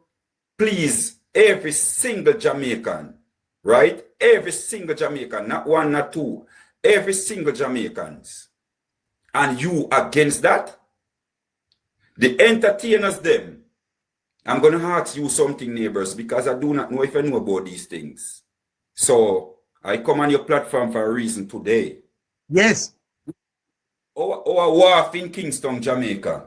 please every single Jamaican, right? Every single Jamaican, not one, not two, every single Jamaicans. And you against that? The entertainers them. I'm going to ask you something, neighbors, because I do not know if I know about these things. So I come on your platform for a reason today. Yes. Our wharf in Kingston, Jamaica.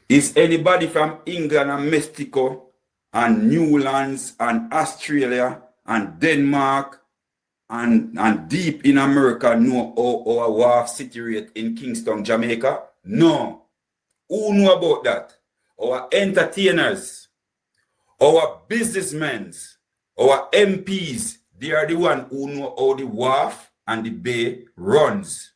Is anybody from England and Mexico and Newlands and Australia and Denmark and deep in America know our wharf situated in Kingston, Jamaica? No. Who know about that? Our entertainers, our businessmen, our MPs, they are the one who know how the wharf and the bay runs.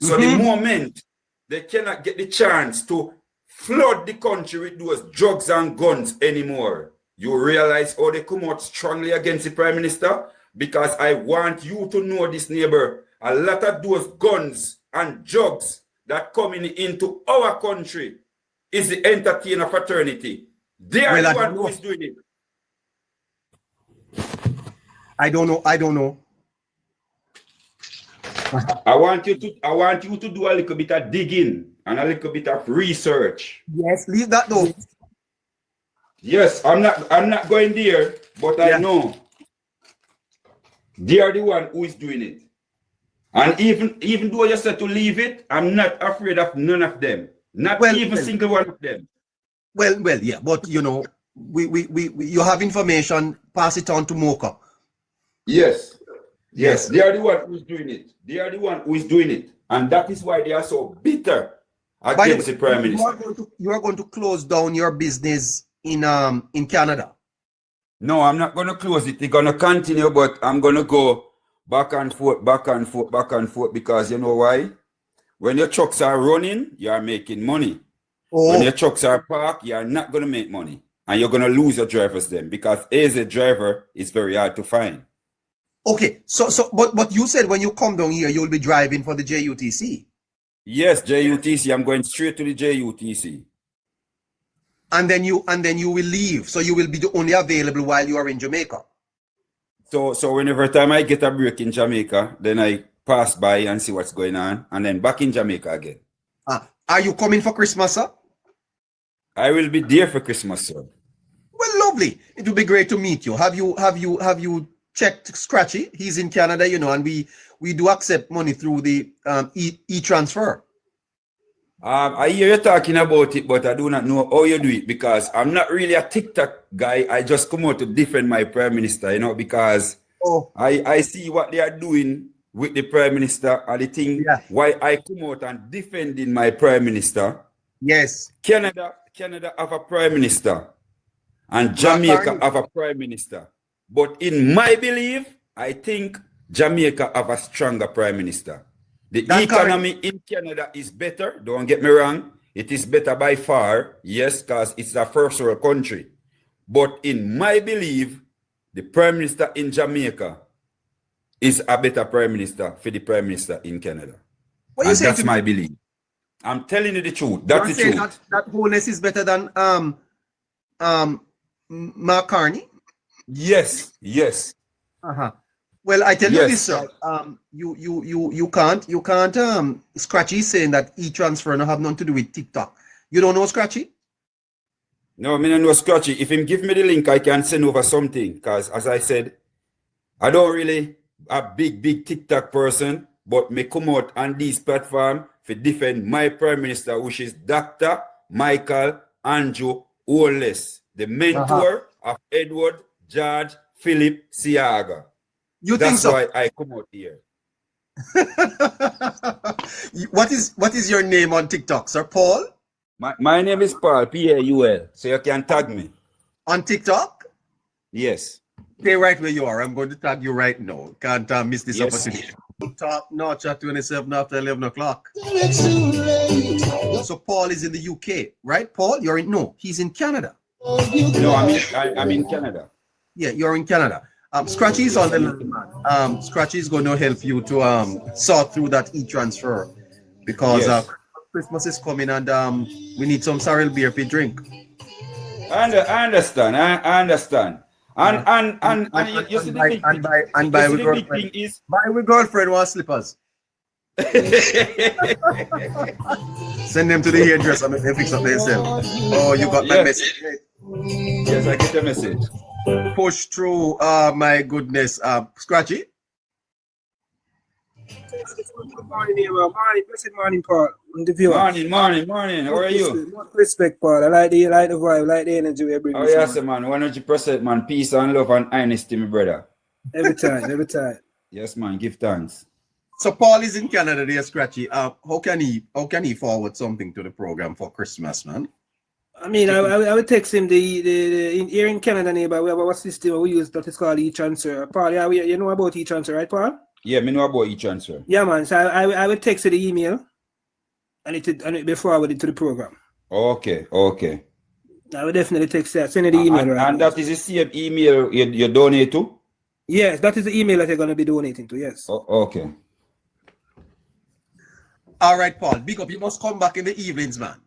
So the moment they cannot get the chance to flood the country with those drugs and guns anymore, you realize how they come out strongly against the Prime Minister? Because I want you to know this, neighbor, a lot of those guns and drugs that coming into our country is the entertainer fraternity. They are the one who is doing it. I don't know. I want you to do a little bit of digging and a little bit of research. Yes, leave that though. Yes, I'm not going there, but I know they are the one who is doing it. And even though you said to leave it, I'm not afraid of none of them. Not even single one of them. Well, yeah, but you know, we you have information, pass it on to Mocha. Yes, they are the one who is doing it. They are the one who is doing it. And that is why they are so bitter against the Prime Minister. You are going to close down your business in Canada. No, I'm not going to close it. They're going to continue, but I'm going to go back and forth, because you know why? When your trucks are running, you are making money. When your trucks are parked, you are not going to make money. And you're going to lose your drivers then, because as a driver, it's very hard to find. Okay, but you said when you come down here, you'll be driving for the JUTC. Yes, JUTC. I'm going straight to the JUTC. And then you will leave. So you will be only available while you are in Jamaica. So whenever time I get a break in Jamaica, then I pass by and see what's going on, and then back in Jamaica again. Are you coming for Christmas, sir? I will be there for Christmas, sir. Well, lovely. It will be great to meet you. Have you checked Scratchy? He's in Canada, you know, and we do accept money through the e-transfer. I hear you talking about it, but I do not know how you do it, because I'm not really a TikTok guy. I just come out to defend my Prime Minister, you know, because I see what they are doing with the Prime Minister and the thing why I come out and defending my Prime Minister. Yes. Canada have a Prime Minister and Jamaica have a Prime Minister. But in my belief, I think Jamaica have a stronger Prime Minister. The economy in Canada is better, don't get me wrong. It is better by far, yes, because it's a first world country. But in my belief, the Prime Minister in Jamaica is a better Prime Minister for the Prime Minister in Canada. And that's my belief. I'm telling you the truth. That's the truth. That wholeness is better than Mark Carney? Yes. Well, I tell you this, sir. You can't Scratchy saying that e-transfer no have nothing to do with TikTok. You don't know Scratchy? No, me no Scratchy. If him give me the link, I can send over something. Because as I said, I don't really a big TikTok person, but me come out on this platform to defend my Prime Minister, which is Dr. Michael Andrew Wallace, the mentor of Edward George Philip Siaga. You think so? That's why I come out here. What is your name on TikTok, Sir Paul? My name is Paul, Paul. So you can tag me. On TikTok? Yes. Stay right where you are. I'm going to tag you right now. Can't miss this opportunity. Talk Notch at 27 after 11 o'clock. So Paul is in the UK, right? Paul, you're in, no, he's in Canada. No, I'm in Canada. Yeah, you're in Canada. Scratchy is on the line. Scratchy is going to help you to sort through that e-transfer because Christmas is coming and we need some sorrel beer to drink. I understand. I understand. And you see the big thing is buy with girlfriend want slippers. Send them to the hairdresser and they fix up themselves. Oh, you got my message. Yes, I get the message. Push through. My goodness. Scratchy. Good morning, Neighbour. Blessed morning, Paul. Morning. How are you? Much respect, Paul. I like the vibe, like the energy we bring. Oh, yes, man. 100%, man. Peace and love and honesty, my brother. Every time. Yes, man. Give thanks. So Paul is in Canada, there, Scratchy. How can he forward something to the program for Christmas, man? I mean, I would text him here in Canada, Neighbour. We have a system we use that is called e-transfer. Paul, you know about e-transfer, right, Paul? Yeah, me know about e-transfer. Yeah, man. So I would text you the email and it be forwarded to the program. Okay. I would definitely text that. Send you the email. And that is the same email you donate to? Yes, that is the email that you're going to be donating to, yes. Okay. All right, Paul. Big up. You must come back in the evenings, man.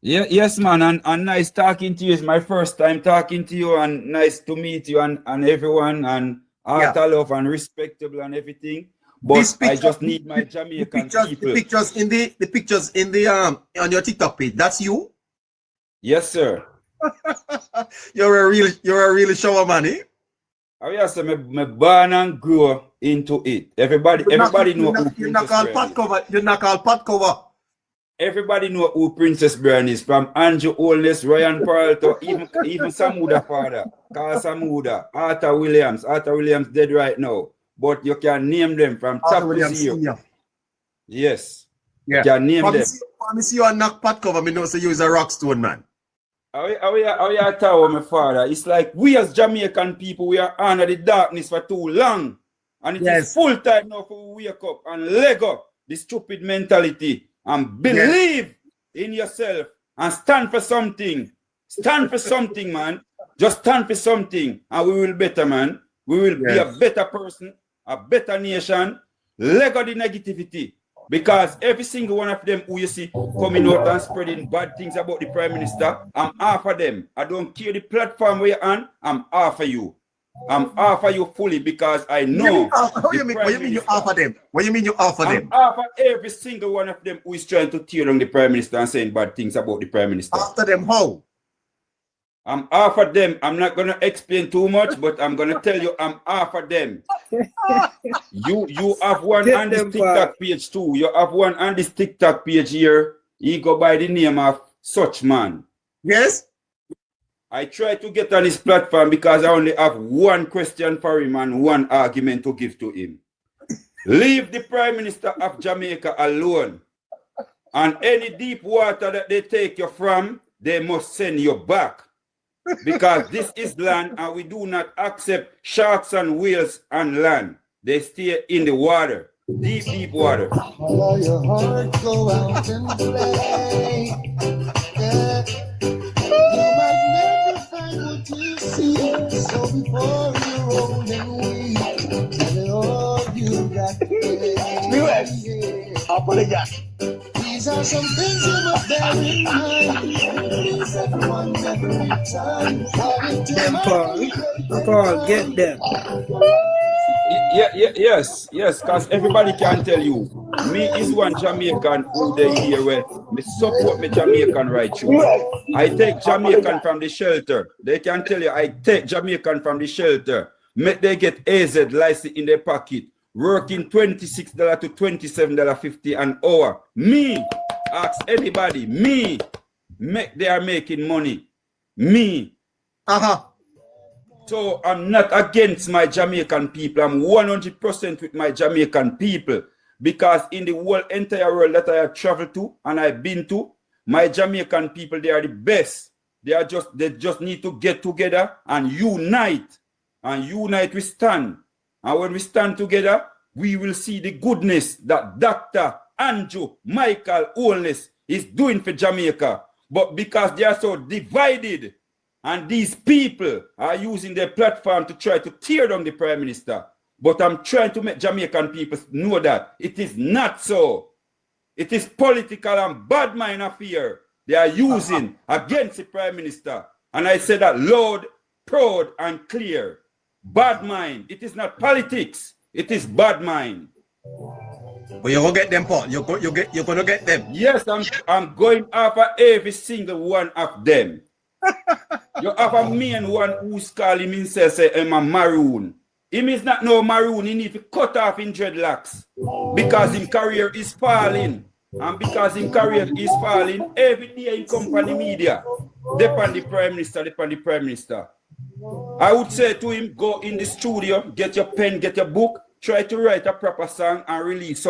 Yeah, yes, man. And nice talking to you. It's my first time talking to you and nice to meet you and everyone and art love and respectable and everything. But I just need my Jamaican people. The pictures in the on your TikTok page. That's you? Yes, sir. You're a real shower man, eh? Oh yes, sir. Me born and grew into it. Everybody know who you're not called pot cover. You're not called pot cover. Everybody know who Princess Brown is, from Andrew Holness, Ryan Pearl to even Samuda father, Carl Samuda, Arthur Williams. Arthur Williams dead right now, but you can name them from top to zero. Yes, you can name them. I see you a knock pot cover. Me know say you is a rock stone man. How you tell my father? It's like we as Jamaican people, we are under the darkness for too long, and it is full time now for we wake up and leg up the stupid mentality. And believe in yourself and stand for something. Stand for something, man. Just stand for something and we will better, man. We will be a better person, a better nation. Leg of the negativity. Because every single one of them who you see coming out and spreading bad things about the Prime Minister, I'm after them. I don't care the platform where you're on, I'm after you. I'm offer you fully because I know. What do you mean you offer them? What do you mean you offer them? I'm offer every single one of them who is trying to tear down the Prime Minister and saying bad things about the Prime Minister. After them how? I'm offer them. I'm not gonna explain too much, but I'm gonna tell you I'm offer them. You have one on this TikTok page too. You have one on this TikTok page here. He go by the name of Such Man. Yes. I try to get on his platform because I only have one question for him and one argument to give to him. Leave the Prime Minister of Jamaica alone. And any deep water that they take you from, they must send you back. Because this is land and we do not accept sharks and whales on land. They stay in the water. Deep water. Follow your heart, go out and play. You see, so before you're old and weak, tell it all you got to say. Apologize. These are some things you must bear in mind. Please, everyone, every time. Paul, get them. Yes, because everybody can tell you, me is one Jamaican who they hear where me support me Jamaican right through. I take Jamaican from the shelter. They can tell you I take Jamaican from the shelter. Make they get AZ license in their pocket, working $26 to $27.50 an hour. Me, ask anybody, me, they are making money. Me. So I'm not against my Jamaican people. I'm 100% with my Jamaican people. Because in the whole entire world that I have traveled to and I've been to, my Jamaican people, they are the best. They just need to get together and unite. And unite we stand. And when we stand together, we will see the goodness that Dr. Andrew Michael Holness is doing for Jamaica. But because they are so divided, and these people are using their platform to try to tear down the Prime Minister. But I'm trying to make Jamaican people know that it is not so. It is political and bad mind affair they are using against the Prime Minister. And I say that loud, proud, and clear. Bad mind. It is not politics. It is bad mind. But you're going to get them, Paul. You're going to get them. Yes, I'm going after every single one of them. You have a main one who's calling himself say I'm a maroon. Him is not no maroon. He need to cut off in dreadlocks because his career is falling. And because his career is falling, every day he come from the media. Depend the Prime Minister. I would say to him, go in the studio, get your pen, get your book, try to write a proper song and release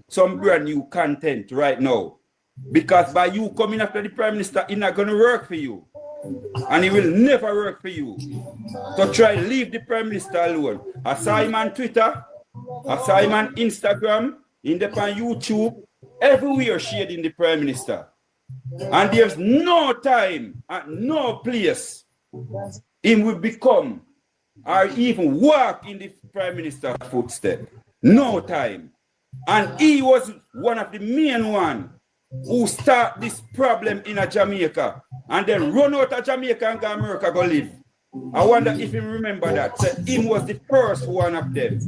some brand new content right now. Because by you coming after the Prime Minister, it's not going to work for you. And it will never work for you. So try leave the Prime Minister alone. I saw him on Twitter, I saw him on Instagram, on YouTube, everywhere shading the Prime Minister. And there's no time and no place him will become or even walk in the Prime Minister's footsteps. No time. And he was one of the main ones who start this problem in a Jamaica and then run out of Jamaica and go to America go live. I wonder if you remember that. So him was the first one of them.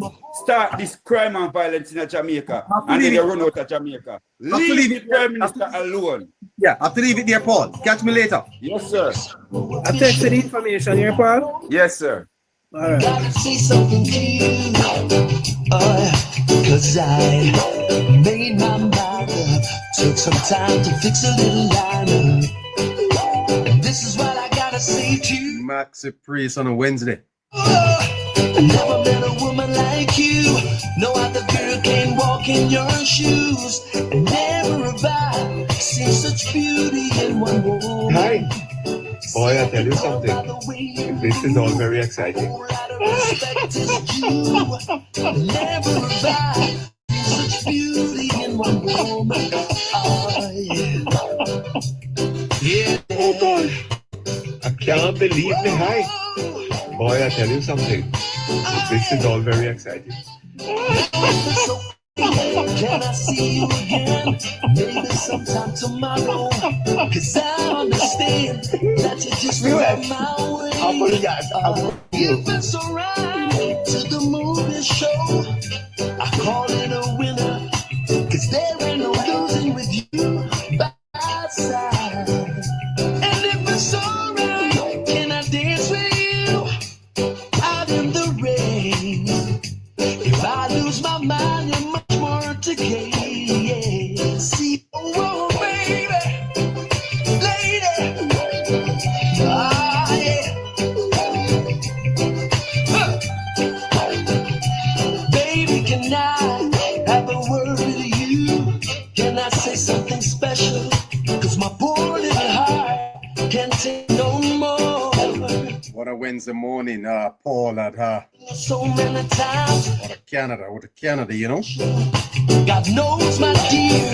Start this crime and violence in a Jamaica and then they run out of Jamaica. Leave the Prime Minister alone. Yeah, I have to leave it there, Paul. Catch me later. Yes, sir. I texted the information here, Paul. Yes, sir. All right. Gotta say something to you, cause I made my mind up. Took some time to fix a little line up. And this is what I gotta say to you. Maxi Priest on a Wednesday. I never met a woman like you. No other girl can walk in your shoes. And never have I seen such beauty in one woman. Hi. Boy, I tell you something. This is all very exciting. Never have I seen such beauty in one woman. Oh, yeah. Oh gosh. I can't believe me. Hi. Boy, I tell you something. This is all very exciting. Can I see you again? Maybe sometime tomorrow. Cause I understand that you just went my way. I apologize. You've been so right to the movie show. I call it a winner. Cause there ain't no losing with you by my side. And if it's alright, can I dance with you out in the rain? If I lose my mind, you're much more to gain. Yeah. See, oh, baby, lady, yeah. Baby, can I have a word with you? Can I say something special? Cause my poor little heart can't take no more. What a Wednesday morning, Paul at So many times. Canada, you know. God knows, my dear.